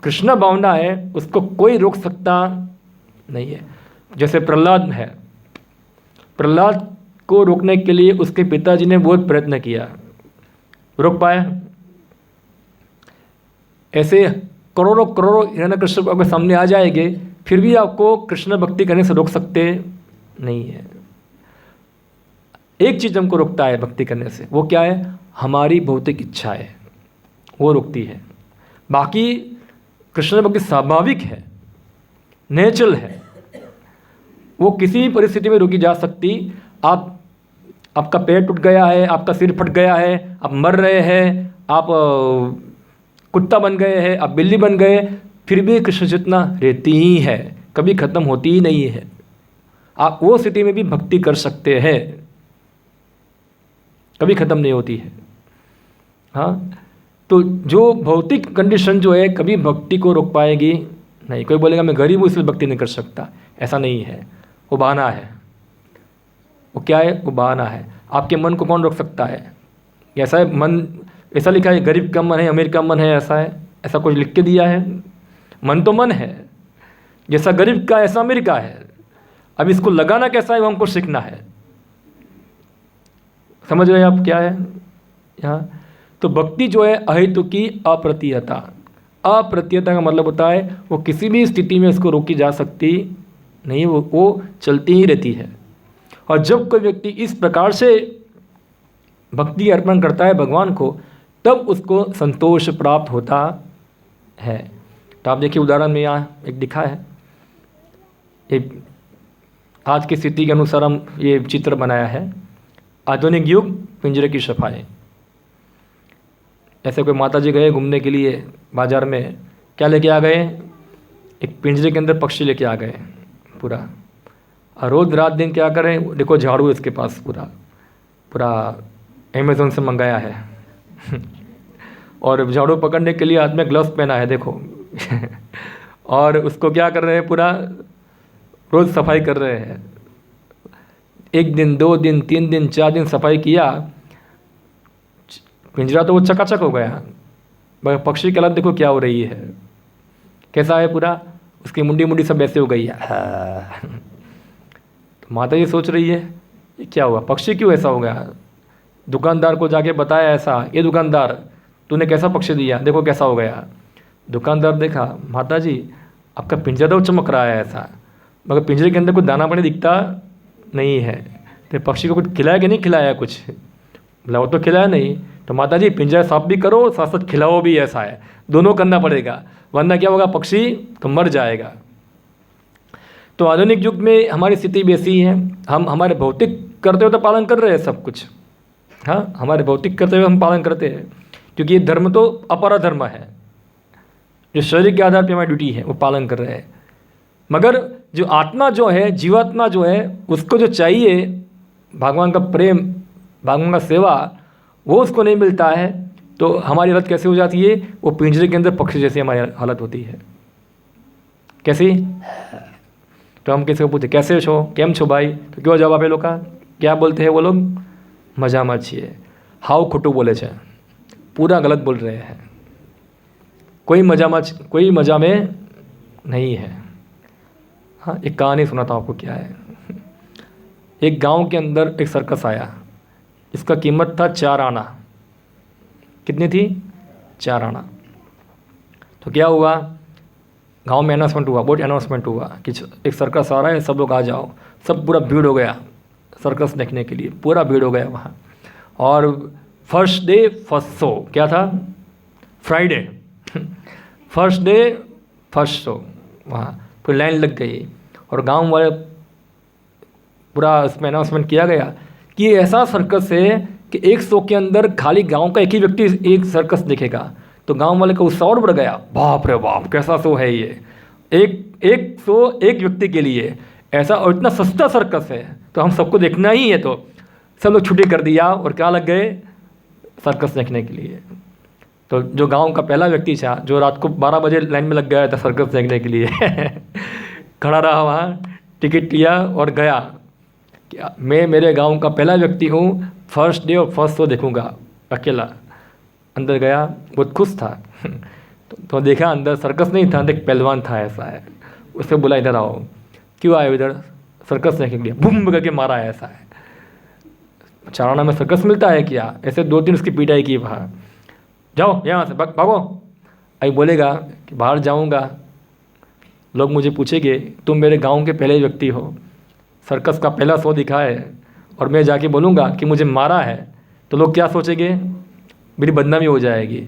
कृष्ण भावना है उसको कोई रोक सकता नहीं है। जैसे प्रहलाद है, प्रहलाद को रोकने के लिए उसके पिताजी ने बहुत प्रयत्न किया, रोक पाए? ऐसे करोड़ों करोड़ों हिरण्यकश्यप आपके सामने आ जाएंगे, फिर भी आपको कृष्ण भक्ति करने से रोक सकते नहीं है। एक चीज़ हमको रोकता है भक्ति करने से, वो क्या है? हमारी भौतिक इच्छाएं, वो रोकती है। बाकी कृष्ण भक्ति स्वाभाविक है, नेचुरल है, वो किसी भी परिस्थिति में रोकी जा सकती। आपका पैर टूट गया है, आपका सिर फट गया है, आप मर रहे हैं, आप कुत्ता बन गए हैं, आप बिल्ली बन गए, फिर भी कृष्ण चेतना रहती ही है, कभी खत्म होती ही नहीं है। आप वो स्थिति में भी भक्ति कर सकते हैं, कभी खत्म नहीं होती है। हाँ, तो जो भौतिक कंडीशन जो है कभी भक्ति को रोक पाएगी नहीं। कोई बोलेगा मैं गरीब हूँ इसलिए भक्ति नहीं कर सकता, ऐसा नहीं है, वो बहाना है। वो क्या है? वो बहाना है। आपके मन को कौन रोक सकता है? ऐसा है मन, ऐसा लिखा है गरीब का मन है अमीर का मन है, ऐसा है? ऐसा कुछ लिख के दिया है? मन तो मन है, जैसा गरीब का ऐसा अमीर का है। अब इसको लगाना कैसा है वो हमको सीखना है। समझ रहे हैं आप क्या है यहाँ? तो भक्ति जो है अहेतु की अप्रतीयता। अप्रतीयता का मतलब होता है वो किसी भी स्थिति में उसको रोकी जा सकती नहीं, वो चलती ही रहती है। और जब कोई व्यक्ति इस प्रकार से भक्ति अर्पण करता है भगवान को, तब उसको संतोष प्राप्त होता है। तो आप देखिए उदाहरण में यहाँ एक दिखा है, एक आज की स्थिति के अनुसार हम ये चित्र बनाया है। आधुनिक युग, पिंजरे की सफाई। ऐसे कोई माता जी गए घूमने के लिए बाजार में, क्या लेके आ गए, एक पिंजरे के अंदर पक्षी लेके आ गए पूरा, और रोज़ रात दिन क्या करें, देखो झाड़ू इसके पास पूरा पूरा अमेज़न से मंगाया है और झाड़ू पकड़ने के लिए हाथ में ग्लव्स पहना है देखो और उसको क्या कर रहे हैं, पूरा रोज़ सफाई कर रहे हैं। 1 दिन 2 दिन 3 दिन 4 दिन सफाई किया, पिंजरा तो वो चकाचक हो गया, मगर पक्षी की हालत देखो क्या हो रही है, कैसा है पूरा, उसकी मुंडी मुंडी सब ऐसे हो गई है। तो माता जी सोच रही है ये क्या हुआ, पक्षी क्यों ऐसा हो गया। दुकानदार को जाके बताया ऐसा, ये दुकानदार तूने कैसा पक्षी दिया, देखो कैसा हो गया। दुकानदार देखा, माता जी आपका पिंजरा तो चमक रहा है ऐसा, मगर पिंजरे के अंदर कुछ दाना पानी दिखता नहीं है, तो पक्षी को कुछ खिलाया कि नहीं खिलाया, कुछ बोला वो तो खिलाया नहीं। तो माता जी पिंजरा साफ भी करो, साथ साथ खिलाओ भी, ऐसा है, दोनों करना पड़ेगा, वरना क्या होगा, पक्षी तो मर जाएगा। तो आधुनिक युग में हमारी स्थिति भी ऐसी है, हम हमारे भौतिक करते हुए तो पालन कर रहे हैं सब कुछ, हाँ हमारे भौतिक करते हुए हम पालन करते हैं, क्योंकि ये धर्म तो अपरा धर्म है, जो शरीर के आधार पर हमारी ड्यूटी है वो पालन कर रहे हैं। मगर जो आत्मा जो है, जीवात्मा जो है, उसको जो चाहिए भगवान का प्रेम, भगवान का सेवा, वो उसको नहीं मिलता है, तो हमारी हालत कैसे हो जाती है, वो पिंजरे के अंदर पक्षी जैसी हमारी हालत होती है। कैसी, तो हम किसी को पूछते कैसे छो, केम छो भाई, तो क्यों जवाब है लोग का, क्या बोलते हैं वो लोग, मजा में छे, हाउ खोटू बोले छे, पूरा गलत बोल रहे हैं, कोई मजा में नहीं है। हाँ एक कहानी सुनाता हूँ आपको क्या है। एक गांव के अंदर एक सर्कस आया, इसका कीमत था 4 आना। कितनी थी, 4 आना। तो क्या हुआ, गांव में अनाउंसमेंट हुआ, बहुत अनाउंसमेंट हुआ कि एक सर्कस आ रहा है, सब लोग आ जाओ। सब पूरा भीड़ हो गया सर्कस देखने के लिए, पूरा भीड़ हो गया वहाँ। और फर्स्ट डे फर्स्ट शो, क्या था, Friday first day first show, वहाँ फिर लाइन लग गई और गांव वाले पूरा उसमें अनाउंसमेंट किया गया कि ये ऐसा सर्कस है कि एक शो के अंदर खाली गांव का एक ही व्यक्ति एक सर्कस देखेगा। तो गांव वाले का उत्साह और बढ़ गया, बाप रे बाप कैसा शो है ये, एक शो एक व्यक्ति के लिए ऐसा, और इतना सस्ता सर्कस है, तो हम सबको देखना ही है। तो सब लोग छुट्टी कर दिया और क्या लग गए, सर्कस देखने के लिए। तो जो गांव का पहला व्यक्ति था, जो रात को 12 बजे लाइन में लग गया था सर्कस देखने के लिए खड़ा रहा वहाँ, टिकट लिया और गया कि मैं मेरे गांव का पहला व्यक्ति हूँ, फर्स्ट डे और फर्स्ट शो देखूँगा अकेला। अंदर गया, बहुत खुश था तो देखा अंदर सर्कस नहीं था, एक पहलवान था, ऐसा है। उससे बोला इधर आओ, क्यों आए इधर, सर्कस देखने के लिए, बूम करके मारा है, ऐसा है। 4 आना में सर्कस मिलता है क्या, ऐसे 2-3 उसकी पिटाई की वहाँ, जाओ यहाँ से भागो। अभी बोलेगा कि बाहर जाऊँगा, लोग मुझे पूछेंगे तुम मेरे गांव के पहले व्यक्ति हो, सर्कस का पहला शो दिखा है, और मैं जाके बोलूँगा कि मुझे मारा है, तो लोग क्या सोचेंगे, मेरी बदनामी हो जाएगी।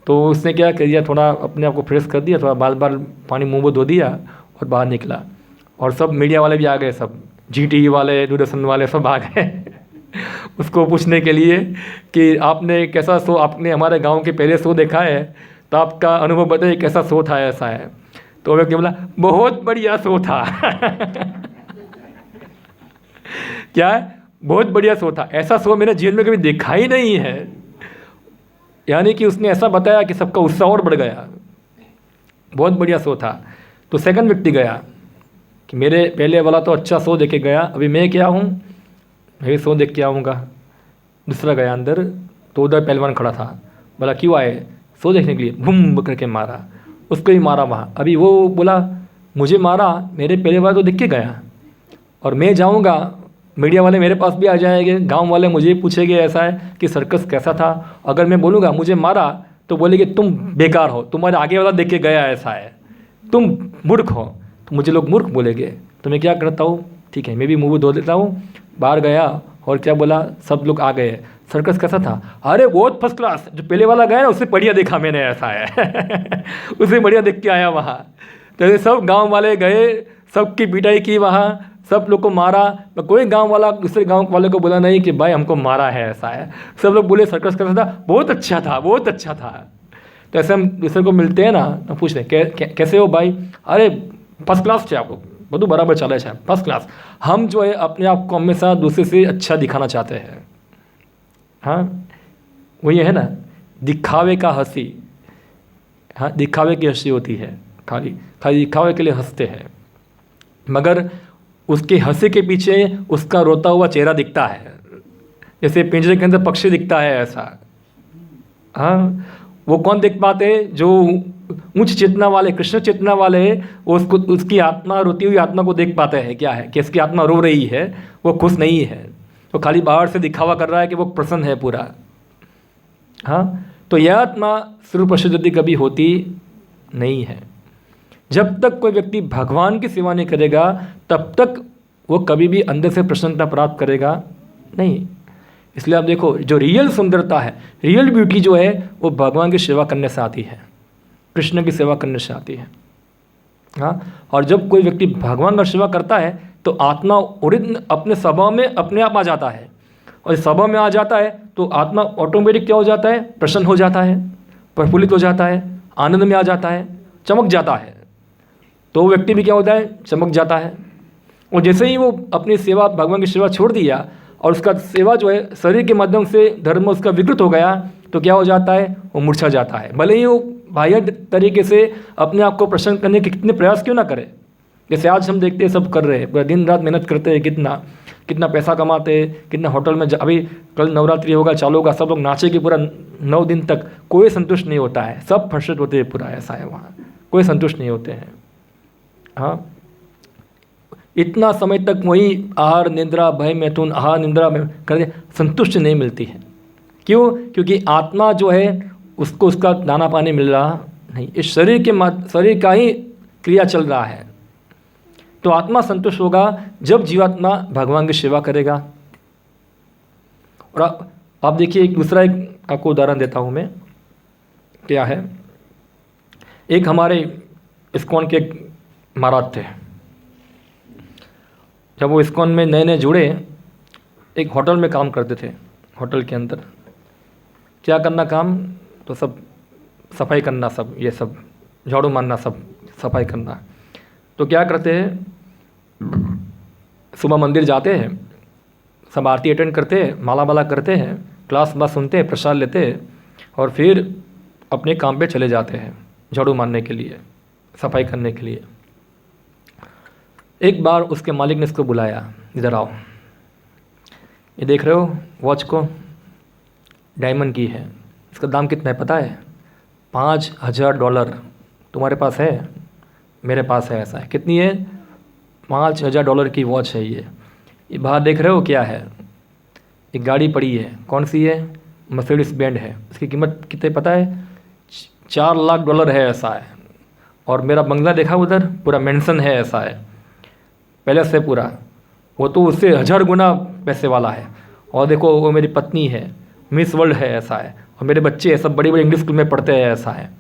तो उसने क्या कर दिया, थोड़ा अपने आप को फ्रेश कर दिया, थोड़ा बाल बाल पानी मुँह में धो दिया और बाहर निकला। और सब मीडिया वाले भी आ गए, सब GTV वाले, दूरदर्शन वाले सब आ गए उसको पूछने के लिए कि आपने कैसा शो, आपने हमारे गांव के पहले शो देखा है, तो आपका अनुभव बताइए कैसा शो था, ऐसा है। तो व्यक्ति बोला बहुत बढ़िया शो था क्या है, बहुत बढ़िया शो था, ऐसा शो मैंने जीवन में कभी देखा ही नहीं है। यानी कि उसने ऐसा बताया कि सबका उत्साह और बढ़ गया, बहुत बढ़िया शो था। तो सेकंड व्यक्ति गया कि मेरे पहले वाला तो अच्छा शो देख के गया, अभी मैं क्या हूँ, मैं भी शो देख के आऊँगा। दूसरा गया अंदर, तो उधर पहलवान खड़ा था, बोला क्यों आए, शो देखने के लिए, बूम करके मारा, उसको ही मारा वहाँ। अभी वो बोला मुझे मारा, मेरे पहले वाला तो देख के गया, और मैं जाऊँगा, मीडिया वाले मेरे पास भी आ जाएंगे, गांव वाले मुझे पूछेंगे ऐसा है कि सर्कस कैसा था। अगर मैं बोलूँगा मुझे मारा, तो बोलेंगे तुम बेकार हो, तुम्हारे आगे वाला देख के गया, ऐसा है, तुम मूर्ख हो, तो मुझे लोग मूर्ख बोलेंगे। तो मैं क्या करता हूँ, ठीक है मैं भी मुँह धो देता हूँ, बाहर गया और क्या बोला, सब लोग आ गए, सर्कस कैसा था, अरे बहुत फर्स्ट क्लास, जो पहले वाला गया ना उससे बढ़िया देखा मैंने, ऐसा है उससे बढ़िया देख के आया वहाँ। तो सब गांव वाले गए, सबकी पिटाई की वहाँ, सब लोग को मारा, तो कोई गांव वाला दूसरे गांव वाले को बोला नहीं कि भाई हमको मारा है, ऐसा है। सब लोग बोले सर्कस कैसा था, बहुत अच्छा था, बहुत अच्छा था। तो ऐसे हम दूसरे को मिलते हैं ना, तो पूछते हैं कैसे हो भाई, अरे फर्स्ट क्लास છે આપણું, બધું બરાબર ચાલે છે, फर्स्ट क्लास। हम जो है अपने आप को हमेशा दूसरे से अच्छा दिखाना चाहते हैं। हाँ, वही है ना, दिखावे का हंसी। हाँ, दिखावे की हंसी होती है, खाली दिखावे के लिए हंसते हैं, मगर उसके हंसी के पीछे उसका रोता हुआ चेहरा दिखता है, जैसे पिंजरे के अंदर पक्षी दिखता है ऐसा। हाँ, वो कौन देख पाते, जो उच्च चेतना वाले, कृष्ण चेतना वाले, वो उसकी आत्मा, रोती हुई आत्मा को देख पाते हैं। क्या है कि इसकी आत्मा रो रही है, वो खुश नहीं है, वो खाली बाहर से दिखावा कर रहा है कि वो प्रसन्न है पूरा। हाँ, तो यह आत्मा स्वरूप प्रसिद्धि कभी होती नहीं है। जब तक कोई व्यक्ति भगवान की सेवा नहीं करेगा, तब तक वो कभी भी अंदर से प्रसन्नता प्राप्त करेगा नहीं। इसलिए आप देखो, जो रियल सुंदरता है, रियल ब्यूटी जो है, वो भगवान की सेवा करने से आती है, कृष्ण की सेवा करने से आती है। हाँ, और जब कोई व्यक्ति भगवान का सेवा करता है तो आत्मा ओरिजिनल अपने स्वभाव में अपने आप आ जाता है, और स्वभाव में आ जाता है तो आत्मा ऑटोमेटिक क्या हो जाता है, प्रसन्न हो जाता है, प्रफुल्लित हो जाता है, आनंद में आ जाता है, चमक जाता है। तो वो व्यक्ति भी क्या होता है, चमक जाता है। और जैसे ही वो अपनी सेवा, भगवान की सेवा छोड़ दिया और उसका सेवा जो है शरीर के माध्यम से धर्म उसका विकृत हो गया, तो क्या हो जाता है, वो मूर्छा जाता है। भले ही वो बाह्य तरीके से अपने आप को प्रसन्न करने के कितने प्रयास क्यों ना करे, जैसे आज हम देखते हैं सब कर रहे हैं, पूरा दिन रात मेहनत करते हैं, कितना पैसा कमाते हैं, कितना होटल में अभी कल नवरात्रि होगा, चालू होगा, सब लोग नाचेंगे पूरा 9 दिन तक, कोई संतुष्ट नहीं होता है, सब फ्रस्ट्रेट होते हैं पूरा, ऐसा है वहाँ, कोई संतुष्ट नहीं होते हैं। हाँ, इतना समय तक वही आहार निद्रा भय मैथुन, आहार निद्रा में करके संतुष्टि नहीं मिलती है। क्यों? क्योंकि आत्मा जो है उसको उसका दाना पानी मिल रहा नहीं, इस शरीर का ही क्रिया चल रहा है। तो आत्मा संतुष्ट होगा जब जीवात्मा भगवान की सेवा करेगा। और आप देखिए, एक दूसरा आपको उदाहरण देता हूँ मैं, क्या है, एक हमारे इस्कॉन के महाराज थे, जब वो इस्कॉन में नए नए जुड़े, एक होटल में काम करते थे। होटल के अंदर क्या करना काम, तो सब सफाई करना, सब ये सब झाड़ू मारना, सब सफाई करना। तो क्या करते हैं, सुबह मंदिर जाते हैं, सब आरती अटेंड करते हैं, माला वाला करते हैं, क्लास बात सुनते हैं, प्रसाद लेते हैं, और फिर अपने काम पे चले जाते हैं झाड़ू मारने के लिए, सफाई करने के लिए। एक बार उसके मालिक ने इसको बुलाया, इधर आओ, ये देख रहे हो वॉच को, डायमंड की है, इसका दाम कितना है पता है? $5000। तुम्हारे पास है? मेरे पास है। ऐसा है, कितनी है? $5000 की वॉच है ये बाहर देख रहे हो क्या है? एक गाड़ी पड़ी है, कौन सी है? मर्सिडीज बेंज है। इसकी कीमत कितने पता है? $4 लाख है। ऐसा है। और मेरा बंगला देखा उधर, पूरा मेंशन है, ऐसा है, पहले से पूरा, वो तो उससे 1000 गुना पैसे वाला है। और देखो वो मेरी पत्नी है, मिस वर्ल्ड है, ऐसा है, और मेरे बच्चे हैं, सब बड़े बड़े इंग्लिश स्कूल में पढ़ते हैं, ऐसा है।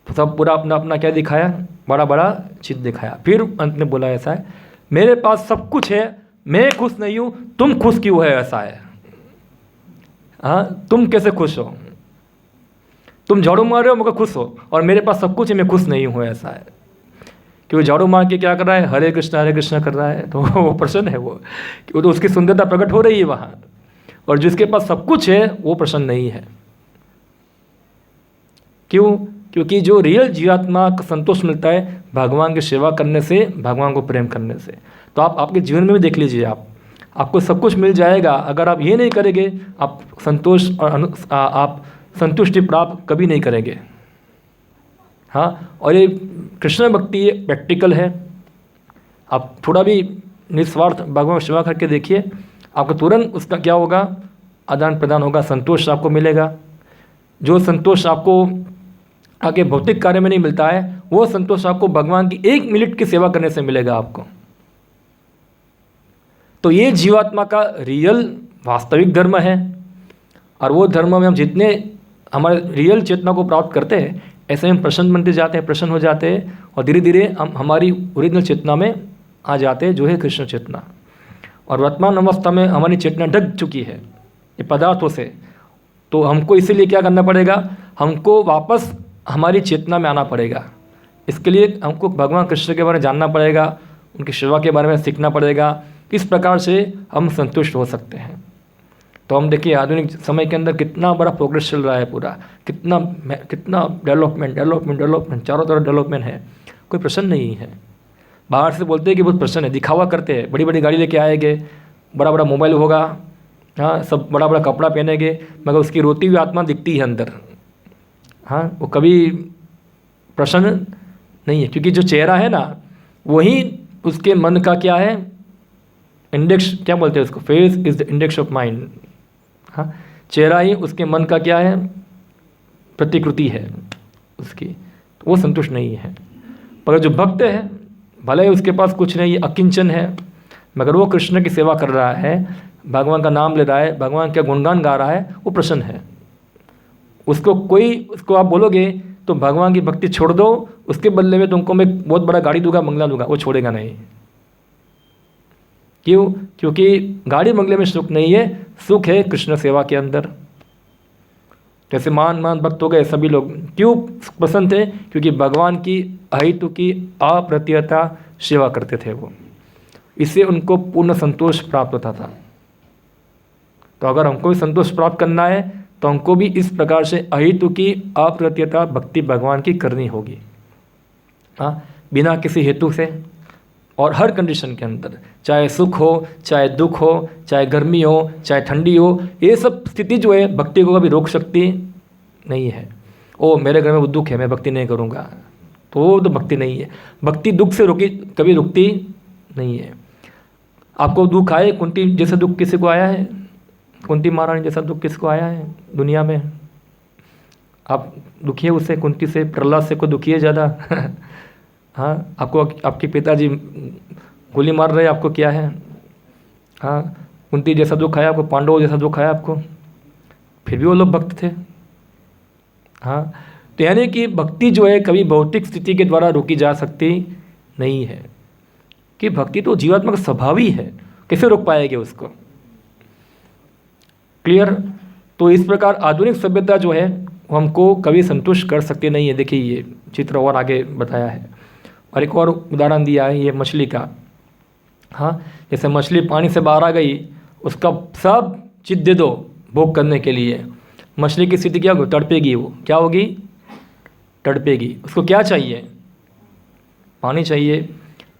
सब पूरा अपना अपना क्या दिखाया, बड़ा बड़ा चीज़ दिखाया। फिर अंत में बोला, ऐसा है, मेरे पास सब कुछ है, मैं खुश नहीं हूँ, तुम खुश क्यों है? ऐसा है। हाँ, तुम कैसे खुश हो? तुम झाड़ू मार रहे हो, मगर खुश हो, और मेरे पास सब कुछ है, मैं खुश नहीं हूँ। ऐसा है। क्योंकि झाड़ू मार के क्या कर रहा है? हरे कृष्णा कर रहा है, तो वो प्रसन्न है, वो तो उसकी सुंदरता प्रकट हो रही है वहाँ। और जिसके पास सब कुछ है वो प्रसन्न नहीं है। क्यों? क्योंकि जो रियल जीवात्मा का संतोष मिलता है भगवान की सेवा करने से, भगवान को प्रेम करने से। तो आप आपके जीवन में भी देख लीजिए, आपको सब कुछ मिल जाएगा, अगर आप ये नहीं करेंगे, आप संतोष और आप संतुष्टि प्राप्त कभी नहीं करेंगे। हाँ, और ये कृष्ण भक्ति ये प्रैक्टिकल है। आप थोड़ा भी निस्वार्थ भगवान सेवा करके देखिए, आपको तुरंत उसका क्या होगा, आदान प्रदान होगा, संतोष आपको मिलेगा। जो संतोष आपको आगे भौतिक कार्य में नहीं मिलता है, वो संतोष आपको भगवान की 1 मिनट की सेवा करने से मिलेगा आपको। तो ये जीवात्मा का रियल वास्तविक धर्म है। और वो धर्म में हम जितने हमारे रियल चेतना को प्राप्त करते हैं, ऐसे हम प्रसन्न बनते जाते हैं, प्रसन्न हो जाते हैं, और धीरे धीरे हम हमारी ओरिजिनल चेतना में आ जाते हैं, जो है कृष्ण चेतना। और वर्तमान अवस्था में हमारी चेतना ढक चुकी है ये पदार्थों से। तो हमको इसीलिए क्या करना पड़ेगा, हमको वापस हमारी चेतना में आना पड़ेगा। इसके लिए हमको भगवान कृष्ण के बारे में जानना पड़ेगा, उनकी सेवा के बारे में सीखना पड़ेगा। इस प्रकार से हम संतुष्ट हो सकते हैं। तो हम देखिए आधुनिक समय के अंदर कितना बड़ा प्रोग्रेस चल रहा है, पूरा कितना डेवलपमेंट, चारों तरफ डेवलपमेंट है। कोई प्रश्न नहीं है। बाहर से बोलते हैं कि बहुत प्रश्न है, दिखावा करते हैं, बड़ी बड़ी गाड़ी लेके आएंगे, बड़ा बड़ा मोबाइल होगा, हाँ, सब बड़ा बड़ा कपड़ा पहनेंगे, मगर उसकी रोती हुई आत्मा दिखती है अंदर। हाँ, वो कभी प्रसन्न नहीं है, क्योंकि जो चेहरा है ना, वही उसके मन का क्या है, इंडेक्स, क्या बोलते हैं उसको, face is the index of mind. हाँ, चेहरा ही उसके मन का क्या है, प्रतिकृति है उसकी। तो वो संतुष्ट नहीं है। पर जो भक्त है, भले ही उसके पास कुछ नहीं, अकिंचन है, मगर वो कृष्ण की सेवा कर रहा है, भगवान का नाम ले रहा है, भगवान का गुणगान गा रहा है, वो प्रसन्न है। उसको आप बोलोगे तो भगवान की भक्ति छोड़ दो, उसके बदले में तुमको मैं बहुत बड़ा गाड़ी दूंगा, बंगला दूंगा, वो छोड़ेगा नहीं। क्यों? क्योंकि गाड़ी बंगले में सुख नहीं है, सुख है कृष्ण सेवा के अंदर। जैसे मान भक्त हो गए सभी लोग, क्यों प्रसन्न थे? क्योंकि भगवान की अहितु की अप्रत्यता सेवा करते थे वो, इससे उनको पूर्ण संतोष प्राप्त होता था। तो अगर हमको भी संतोष प्राप्त करना है तो हमको भी इस प्रकार से अहितु की अप्रत्यता भक्ति भगवान की करनी होगी। हाँ, बिना किसी हेतु से और हर कंडीशन के अंदर, चाहे सुख हो, चाहे दुख हो, चाहे गर्मी हो, चाहे ठंडी हो, ये सब स्थिति जो है भक्ति को कभी रोक सकती नहीं है। ओ मेरे घर में वो दुख है, मैं भक्ति नहीं करूँगा, तो वो तो भक्ति नहीं है। भक्ति दुख से कभी रुकती नहीं है। आपको दुख आए, कुंती जैसा दुख किसी को आया है? कुंती महारानी जैसा दुख किसको आया है दुनिया में? आप दुखिए उससे, कुंती से, प्रहलाद से को दुखिए ज़्यादा। हाँ, आपको आपके पिताजी गोली मार रहे, आपको क्या है? हाँ, कुंती जैसा दुख आया आपको, पांडवों जैसा दुख आया आपको, फिर भी वो लोग भक्त थे। हाँ, तो यानी कि भक्ति जो है कभी भौतिक स्थिति के द्वारा रोकी जा सकती नहीं है, कि भक्ति तो जीवात्मा का स्वभाव ही है, कैसे रोक पाएंगे उसको? क्लियर? तो इस प्रकार आधुनिक सभ्यता जो है वो हमको कभी संतुष्ट कर सकती नहीं है। देखिए ये चित्र और आगे बताया है, और एक और उदाहरण दिया है ये मछली का। हाँ, जैसे मछली पानी से बाहर आ गई, उसका सब चीज दे दो भोग करने के लिए, मछली की स्थिति क्या होगी? तड़पेगी। वो क्या होगी? तड़पेगी। उसको क्या चाहिए? पानी चाहिए।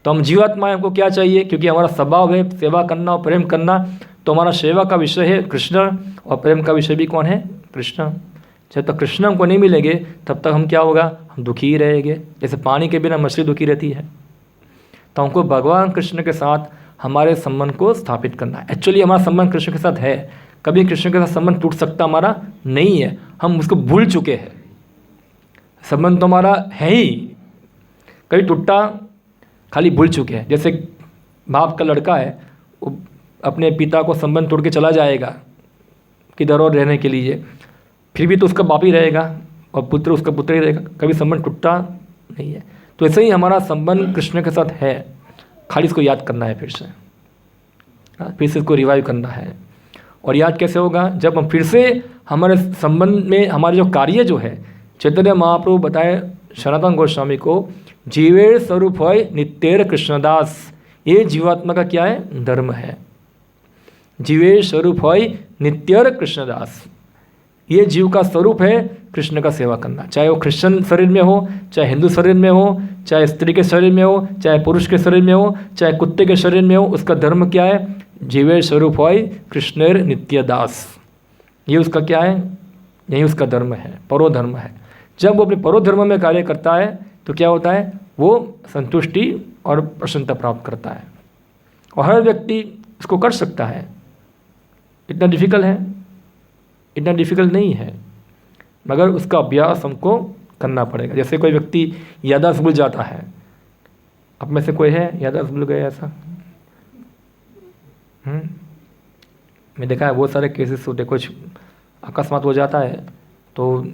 तो हम जीवात्मा हमको क्या चाहिए? क्योंकि हमारा स्वभाव है सेवा करना और प्रेम करना, तो हमारा सेवा का विषय है कृष्ण, और प्रेम का विषय भी कौन है? कृष्ण। जब तक कृष्ण हमको नहीं मिलेंगे तब तक हम क्या होगा? हम दुखी ही रहेंगे। जैसे पानी के बिना मछली दुखी रहती है। तो हमको भगवान कृष्ण के साथ हमारे संबंध को स्थापित करना है। एक्चुअली हमारा संबंध कृष्ण के साथ है, कभी कृष्ण के साथ संबंध टूट सकता हमारा नहीं है, हम उसको भूल चुके हैं। संबंध तो हमारा है ही, कभी टूटा खाली भूल चुके हैं। जैसे बाप का लड़का है, वो अपने पिता को संबंध तोड़ के चला जाएगा किधर और रहने के लिए, फिर भी तो उसका बाप ही रहेगा और पुत्र उसका पुत्र ही रहेगा, कभी संबंध टूटता नहीं है। तो ऐसे ही हमारा संबंध कृष्ण के साथ है, खाली इसको याद करना है फिर से, फिर से इसको रिवाइव करना है। और याद कैसे होगा? जब हम फिर से हमारे संबंध में हमारे जो कार्य जो है, चैतन्य महाप्रभु बताए सनातन गोस्वामी को, जीवेर स्वरूप है नित्यर कृष्णदास, ये जीवात्मा का क्या है? धर्म है। जीवेर स्वरूप है नित्यर कृष्णदास, ये जीव का स्वरूप है कृष्ण का सेवा करना। चाहे वो क्रिश्चियन शरीर में हो, चाहे हिंदू शरीर में हो, चाहे स्त्री के शरीर में हो, चाहे पुरुष के शरीर में हो, चाहे कुत्ते के शरीर में हो, उसका धर्म क्या है? जीवेर स्वरूप है कृष्णेर नित्य दास, ये उसका क्या है? यही उसका धर्म है, परोधर्म है। जब वो अपने परोधर्म में कार्य करता है तो क्या होता है? वो संतुष्टि और प्रसन्नता प्राप्त करता है। और हर व्यक्ति इसको कर सकता है, इतना डिफिकल्ट है? इतना डिफिकल्ट नहीं है, मगर उसका अभ्यास हमको करना पड़ेगा। जैसे कोई व्यक्ति याददाश्त भूल जाता है, अब में से कोई है याददाश्त भूल गया ऐसा? मैं देखा है बहुत सारे केसेस होते, कुछ अकस्मात हो जाता है। तो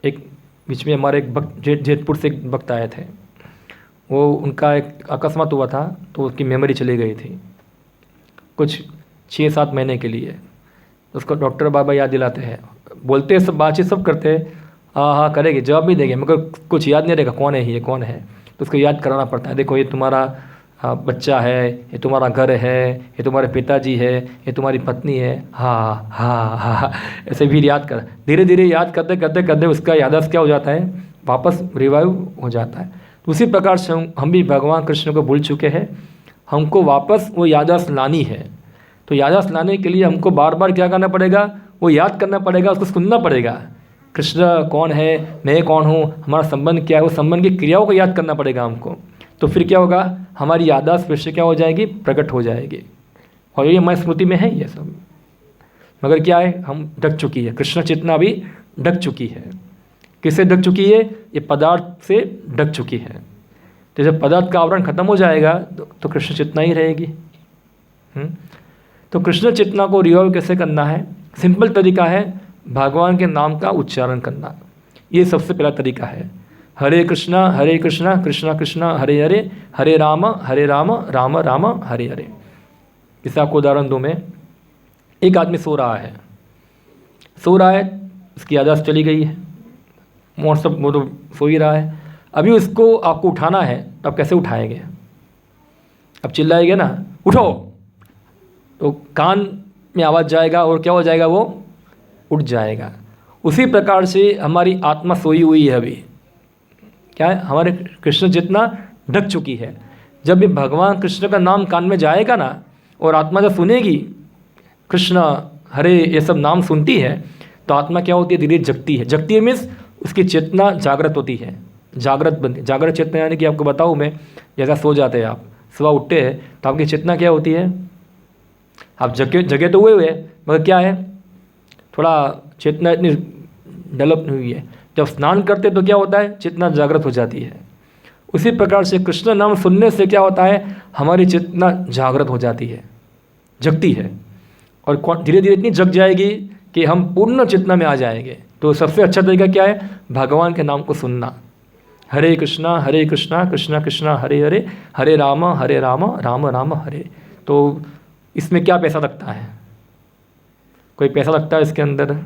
एक बीच में हमारे एक भक्त जैतपुर से एक भक्त आए थे, वो उनका एक अकस्मात हुआ था, तो उसकी मेमोरी चली गई थी कुछ 6-7 महीने के लिए। उसको डॉक्टर बाबा याद दिलाते हैं, बोलते हैं सब, बातचीत सब करते हैं, हाँ हाँ करेंगे, जवाब भी देंगे, मगर कुछ याद नहीं रहेगा कौन है ये कौन है, तो उसको याद कराना पड़ता है। देखो ये तुम्हारा बच्चा है, ये तुम्हारा घर है, ये तुम्हारे पिताजी है, ये तुम्हारी पत्नी है, हाँ हाँ हाँ हाँ, ऐसे भी याद कर, धीरे धीरे याद करते करते करते उसका याददाश्त क्या हो जाता है, वापस रिवाइव हो जाता है। तो उसी प्रकार से हम भी भगवान कृष्ण को भूल चुके हैं, हमको वापस वो याददाश्त लानी है। तो याददाश्त लाने के लिए हमको बार बार क्या करना पड़ेगा, वो याद करना पड़ेगा, उसको सुनना पड़ेगा, कृष्ण कौन है, मैं कौन हूँ, हमारा संबंध क्या है, वो संबंध की क्रियाओं को याद करना पड़ेगा हमको। तो फिर क्या होगा, हमारी याददाश्त फिर से क्या हो जाएगी, प्रकट हो जाएगी। और ये हमारी स्मृति में है ये सब, मगर क्या है, हम ढक चुकी है, कृष्ण चेतना भी ढक चुकी है। किससे ढक चुकी है, ये पदार्थ से ढक चुकी है। तो जब पदार्थ का आवरण खत्म हो जाएगा तो कृष्ण चेतना ही रहेगी। तो कृष्ण चेतना को रिवाइव कैसे करना है, सिंपल तरीका है, भगवान के नाम का उच्चारण करना, ये सबसे पहला तरीका है। हरे कृष्णा कृष्णा कृष्णा हरे हरे, हरे राम राम राम हरे हरे। इसे आपको उदाहरण दूँ मैं, एक आदमी सो रहा है, उसकी याददाश्त चली गई है, वो तो सो ही रहा है, अभी उसको आपको उठाना है, तो आप कैसे उठाएंगे, अब चिल्लाएंगे ना उठो, तो कान में आवाज़ जाएगा और क्या हो जाएगा, वो उठ जाएगा। उसी प्रकार से हमारी आत्मा सोई हुई है, अभी क्या है, हमारे कृष्ण जितना ढक चुकी है। जब भी भगवान कृष्ण का नाम कान में जाएगा ना, और आत्मा जब सुनेगी कृष्ण हरे ये सब नाम सुनती है, तो आत्मा क्या होती है, धीरे जगती है। जगती है मीन्स उसकी चेतना जागृत होती है, जागृत बनती, जागृत चेतना यानी कि आपको बताऊँ मैं, जैसा सो जाते हैं आप, सुबह उठते हैं तो आपकी चेतना क्या होती है, आप जगह तो हुए मगर क्या है, थोड़ा चेतना इतनी डेवलप नहीं हुई है। जब स्नान करते तो क्या होता है, चेतना जागृत हो जाती है। उसी प्रकार से कृष्ण नाम सुनने से क्या होता है, हमारी चेतना जागृत हो जाती है, जगती है, और धीरे धीरे इतनी जग जाएगी कि हम पूर्ण चेतना में आ जाएंगे। तो सबसे अच्छा तरीका क्या है, भगवान के नाम को सुनना, हरे कृष्णा कृष्णा कृष्णा हरे हरे, हरे राम राम राम हरे। तो इसमें क्या पैसा लगता है, कोई पैसा लगता है इसके अंदर,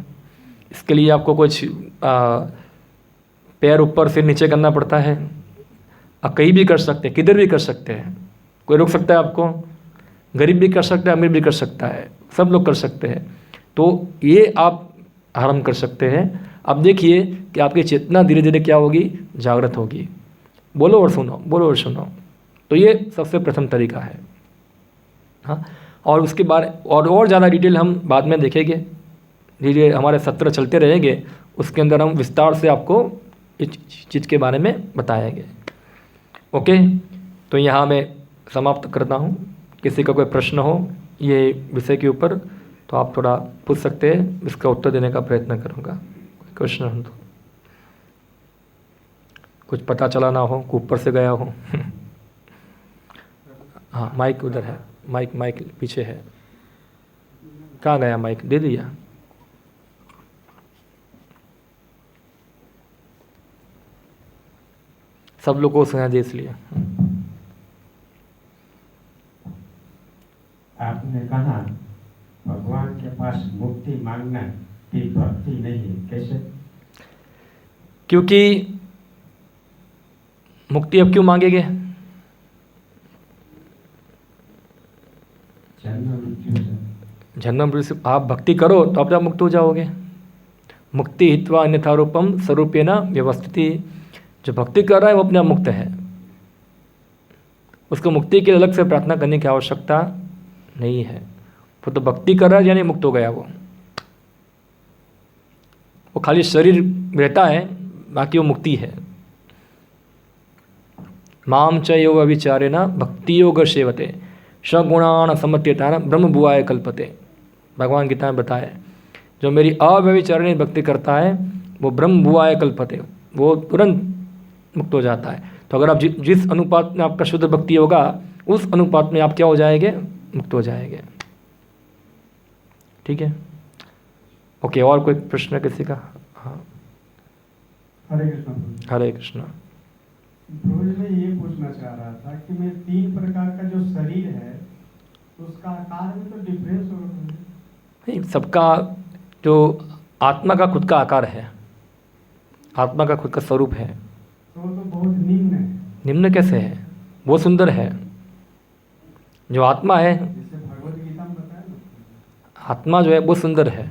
इसके लिए आपको कुछ पैर ऊपर से नीचे करना पड़ता है, आप कहीं भी कर सकते हैं, किधर भी कर सकते हैं, कोई रोक सकता है आपको, गरीब भी कर सकता है, अमीर भी कर सकता है, सब लोग कर सकते हैं। तो ये आप आरंभ कर सकते हैं। अब देखिए कि आपकी चेतना धीरे धीरे क्या होगी, जागृत होगी, बोलो और सुनो, बोलो और सुनो। तो ये सबसे प्रथम तरीका है। हाँ, और उसके बाद और ज़्यादा डिटेल हम बाद में देखेंगे, धीरे हमारे सत्र चलते रहेंगे, उसके अंदर हम विस्तार से आपको इस चीज़ के बारे में बताएंगे। ओके, तो यहाँ मैं समाप्त करता हूँ। किसी का कोई प्रश्न हो ये विषय के ऊपर तो आप थोड़ा पूछ सकते हैं, इसका उत्तर देने का प्रयत्न करूँगा। क्वेश्चन हो तो, कुछ पता चला ना हो, ऊपर से गया हो। हाँ, माइक उधर है, माइक पीछे है, कहाँ गया माइक, दे दिया। सब लोगों को सुना दे इसलिए। आपने कहा भगवान के पास मुक्ति मांगना कि भक्ति नहीं, कैसे? क्योंकि मुक्ति अब क्यों मांगेंगे, जन्म मृत्यु से आप भक्ति करो तो आप मुक्त हो जाओगे। मुक्ति हित्वा अन्यथा रूपम स्वरूपेण व्यवस्थिति, जो भक्ति कर रहा है वो अपने आप मुक्त है, उसको मुक्ति के लिए अलग से प्रार्थना करने की आवश्यकता नहीं है। वो तो भक्ति कर रहा है यानी मुक्त हो गया, वो खाली शरीर रहता है, बाकी वो मुक्ति है। माम च यो अविचारेण भक्ति योग सेवते सगुणान समत्यतान ब्रह्म भुवाय कल्पते। भगवान गीता में बताया, जो मेरी अव्यभिचारिणी भक्ति करता है वो ब्रह्म भुवाय कल्पते, वो तुरंत मुक्त हो जाता है। तो अगर आप जिस अनुपात में आपका शुद्ध भक्ति होगा उस अनुपात में आप क्या हो जाएंगे, मुक्त हो जाएंगे। ठीक है, ओके, और कोई प्रश्न किसी का? हाँ, हरे कृष्ण। हरे कृष्ण। मैं ये पूछना चाह रहा था कि मैं 3 प्रकार का जो शरीर है उसका आकार में तो डिफरेंस होगा नहीं? सबका जो आत्मा का खुद का आकार है, आत्मा का खुद का स्वरूप है। तो वो तो बहुत निम्न है। निम्न कैसे है? वो सुंदर है। जो आत्मा है, जैसे भगवत गीता में बताया ना, आत्मा जो है वो सुंदर है।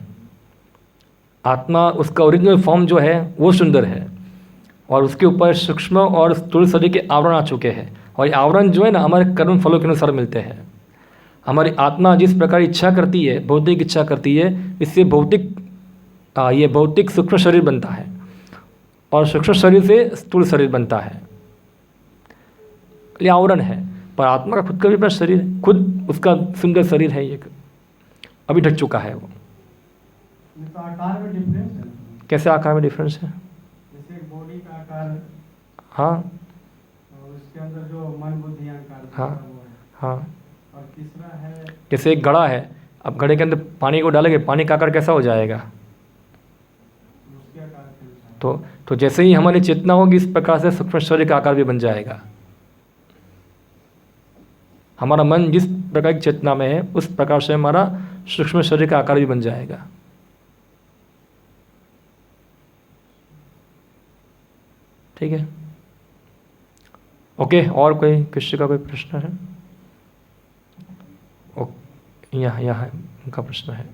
आत्मा उसका ओरिजिनल फॉर्म जो है वो सुंदर है, और उसके ऊपर सूक्ष्म और स्थूल शरीर के आवरण आ चुके हैं, और ये आवरण जो है ना हमारे कर्म फलों के अनुसार मिलते हैं। हमारी आत्मा जिस प्रकार इच्छा करती है, भौतिक इच्छा करती है, इससे ये भौतिक सूक्ष्म शरीर बनता है, और सूक्ष्म शरीर से स्थूल शरीर बनता है। ये आवरण है, पर आत्मा का खुद का भी अपना शरीर है, खुद उसका सुंदर शरीर है, एक अभी ढक चुका है वो। ये तो आकार में डिफरेंस है ना। कैसे आकार में डिफरेंस है? जैसे एक बॉडी का आकार, हाँ और उसके अंदर जो मन बुद्धि अहंकार हाँ। वो है, हाँ, और तीसरा है जैसे एक घड़ा है, अब घड़े के अंदर पानी को डालेंगे, पानी का आकार कैसा हो जाएगा? उसके आकार के अनुसार। तो जैसे ही हमारी चेतना होगी, इस प्रकार से सूक्ष्म शरीर का आकार भी बन जाएगा। हमारा मन जिस प्रकार की चेतना में है, उस प्रकार से हमारा सूक्ष्म शरीर का आकार भी बन जाएगा। ठीक है, ओके। और कोई किसी का कोई प्रश्न है? यहाँ है, उनका प्रश्न है।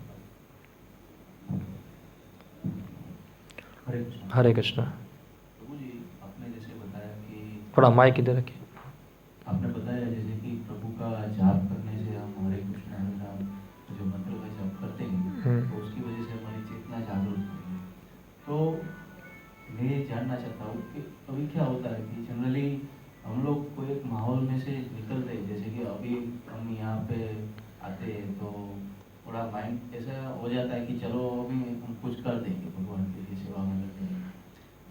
हरे कृष्ण। प्रभु जी, आपने जैसे बताया कि थोड़ा माइक इधर रखिए। आपने बताया जैसे कि प्रभु का जाप करने से हम हरे कृष्ण हरे राम जो मंत्र का जाप करते हैं, तो उसकी वजह से हमारी चेतना जागरूक होती है। तो मैं ये जानना चाहता हूँ कि अभी क्या होता है कि जनरली हम लोग को एक माहौल में से निकलते हैं, जैसे कि अभी हम यहाँ पे आते हैं तो थोड़ा माइंड ऐसा हो जाता है कि चलो अभी हम कुछ कर देंगे, भगवान के लिए सेवा में लगते हैं।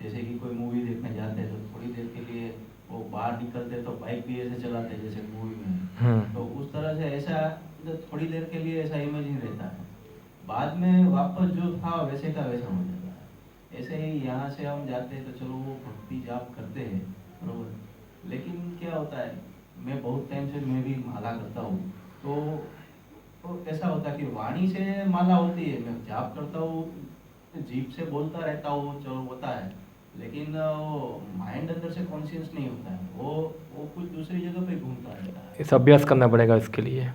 जैसे कि कोई मूवी देखने जाते हैं तो थोड़ी देर के लिए वो बाहर निकलते तो बाइक भी ऐसे चलाते हैं जैसे मूवी में, तो उस तरह से ऐसा थोड़ी देर के लिए ऐसा इमेजिन रहता है, बाद में वापस जो था वैसे का वैसा हो जाता है। ऐसे ही यहाँ से हम जाते हैं तो चलो वो भक्ति जाप करते हैं, बरोबर, लेकिन क्या होता है, मैं बहुत टाइम से मैं भी माला करता हूँ, तो ऐसा होता है कि वाणी से माला होती है, मैं जाप करता हूँ, जीभ से बोलता रहता हूँ, चलो होता है, लेकिन वो माइंड अंदर से कॉन्शियस नहीं होता है, वो कुछ दूसरी जगह पे घूमता रहता है। इस अभ्यास करना पड़ेगा इसके लिए।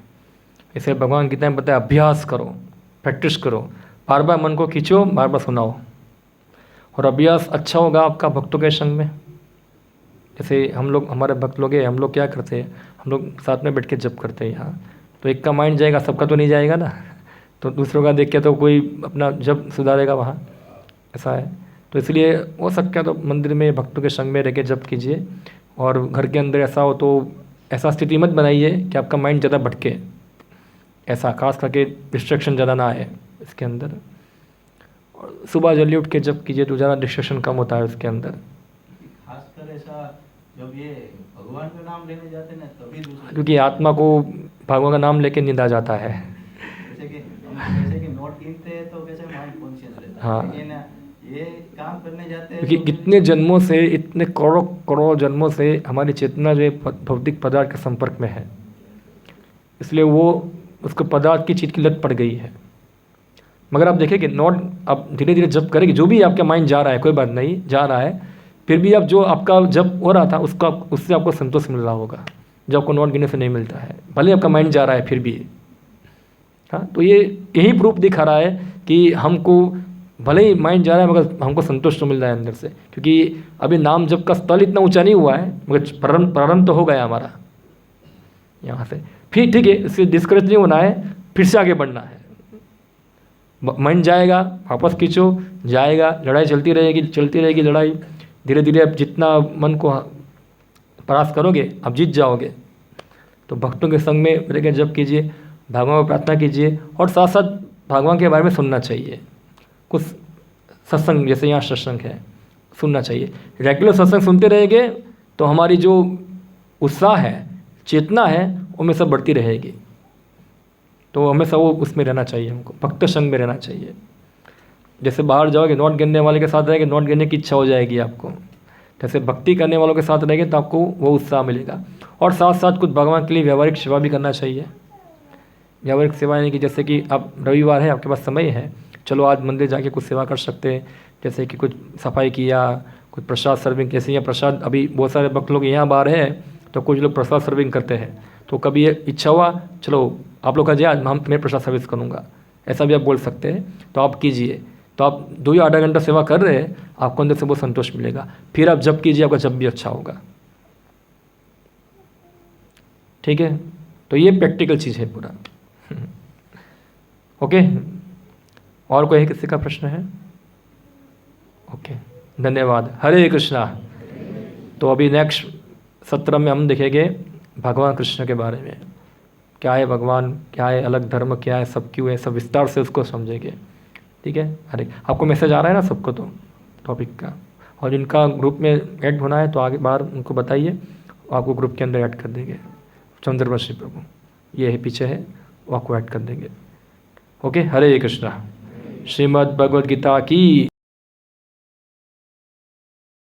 इसे भगवान गीता में बताया, अभ्यास करो, प्रैक्टिस करो, बार बार मन को खींचो, बार बार सुनाओ, और अभ्यास अच्छा होगा आपका भक्तों के संग में। जैसे हम लोग, हमारे भक्त लोग हैं, हम लोग क्या करते हैं, हम लोग साथ में बैठ के जप करते हैं यहाँ, तो एक का माइंड जाएगा, सबका तो नहीं जाएगा ना, तो दूसरों का देख के तो कोई अपना जप सुधारेगा वहाँ, ऐसा है। तो इसलिए हो सकता है तो मंदिर में भक्तों के संग में रह के जप कीजिए, और घर के अंदर ऐसा हो तो ऐसा स्थिति मत बनाइए कि आपका माइंड ज़्यादा भटके, ऐसा खास करके डिस्ट्रैक्शन ज़्यादा ना आए इसके अंदर। और सुबह जल्दी उठ के जप कीजिए तो ज़्यादा डिस्ट्रैक्शन कम होता है उसके अंदर। खासकर ऐसा जब ये भगवान का नाम लेने जाते हैं ना, तभी दूसरे, क्योंकि आत्मा को भगवान का नाम लेके नींद आ जाता है। जैसे कि नोट गिनते हैं तो कैसे माइंड कॉन्शियस रहता है, हाँ। लेकिन ये काम करने जाते हैं क्योंकि तो इतने जन्मों से, इतने करोड़ों करोड़ जन्मों से हमारी चेतना जो है भौतिक पदार्थ के संपर्क में है, इसलिए वो उसको पदार्थ की चीज़ की लत पड़ गई है। मगर आप देखेंगे नोट, आप धीरे धीरे जब करेंगे, जो भी आपका माइंड जा रहा है, कोई बात नहीं जा रहा है, फिर भी आप जो आपका जब हो रहा था उसका, उससे आपको संतोष मिल रहा होगा, जो आपको नोट गिनने से नहीं मिलता है, भले आपका माइंड जा रहा है फिर भी। हाँ, तो ये यही प्रूफ दिखा रहा है कि हमको भले ही माइंड जा रहा है मगर हमको संतोष तो मिल रहा है अंदर से, क्योंकि अभी नाम जप का स्थल इतना ऊंचा नहीं हुआ है, मगर प्रारंभ तो हो गया हमारा यहाँ से। फिर ठीक है, इससे डिस्करेज नहीं होना है, फिर से आगे बढ़ना है। माइंड जाएगा, वापस खींचो, जाएगा, लड़ाई चलती रहेगी लड़ाई। धीरे धीरे आप जितना मन को परास्त करोगे, आप जीत जाओगे। तो भक्तों के संग में रह के जप कीजिए, भगवान को प्रार्थना कीजिए, और साथ साथ भगवान के बारे में सुनना चाहिए। कुछ सत्संग, जैसे यहाँ सत्संग है, सुनना चाहिए। रेगुलर सत्संग सुनते रहेंगे तो हमारी जो उत्साह है, चेतना है, वो हमेशा बढ़ती रहेगी। तो हमेशा वो उसमें रहना चाहिए, हमको भक्त संग में रहना चाहिए। जैसे बाहर जाओगे, नोट गिनने वाले के साथ रहेंगे, नोट गिनने की इच्छा हो जाएगी आपको। जैसे भक्ति करने वालों के साथ रहेंगे तो आपको वो उत्साह मिलेगा। और साथ साथ कुछ भगवान के लिए व्यावहारिक सेवा भी करना चाहिए। व्यावहारिक सेवा यानी कि जैसे कि अब रविवार है, आपके पास समय है, चलो आज मंदिर जाके कुछ सेवा कर सकते हैं। जैसे कि कुछ सफाई किया, कुछ प्रसाद सर्विंग, जैसे यहाँ प्रसाद अभी बहुत सारे भक्त लोग यहाँ बाहर हैं तो कुछ लोग प्रसाद सर्विंग करते हैं, तो कभी ये इच्छा हुआ चलो आप लोग का आज मैं प्रसाद सर्विस करूँगा, ऐसा भी आप बोल सकते हैं, तो आप कीजिए। तो आप 2 या आधा घंटा सेवा कर रहे हैं, आपको अंदर से बहुत संतोष मिलेगा। फिर आप जब कीजिए, आपका जब भी अच्छा होगा। ठीक है, तो ये प्रैक्टिकल चीज़ है पूरा। ओके, और कोई किसी का प्रश्न है? ओके, धन्यवाद। हरे कृष्णा। तो अभी नेक्स्ट सत्र में हम देखेंगे भगवान कृष्ण के बारे में, क्या है भगवान, क्या है अलग धर्म, क्या है, सब क्यों है, सब विस्तार से उसको समझेंगे। ठीक है, अरे आपको मैसेज आ रहा है ना सबको तो टॉपिक का, और जिनका ग्रुप में ऐड होना है तो आगे बाहर उनको बताइए, आपको ग्रुप के अंदर ऐड कर देंगे। चंद्रवंशी प्रभु ये है पीछे है, वो आपको ऐड कर देंगे। ओके, हरे कृष्णा। श्रीमद् भगवद गीता की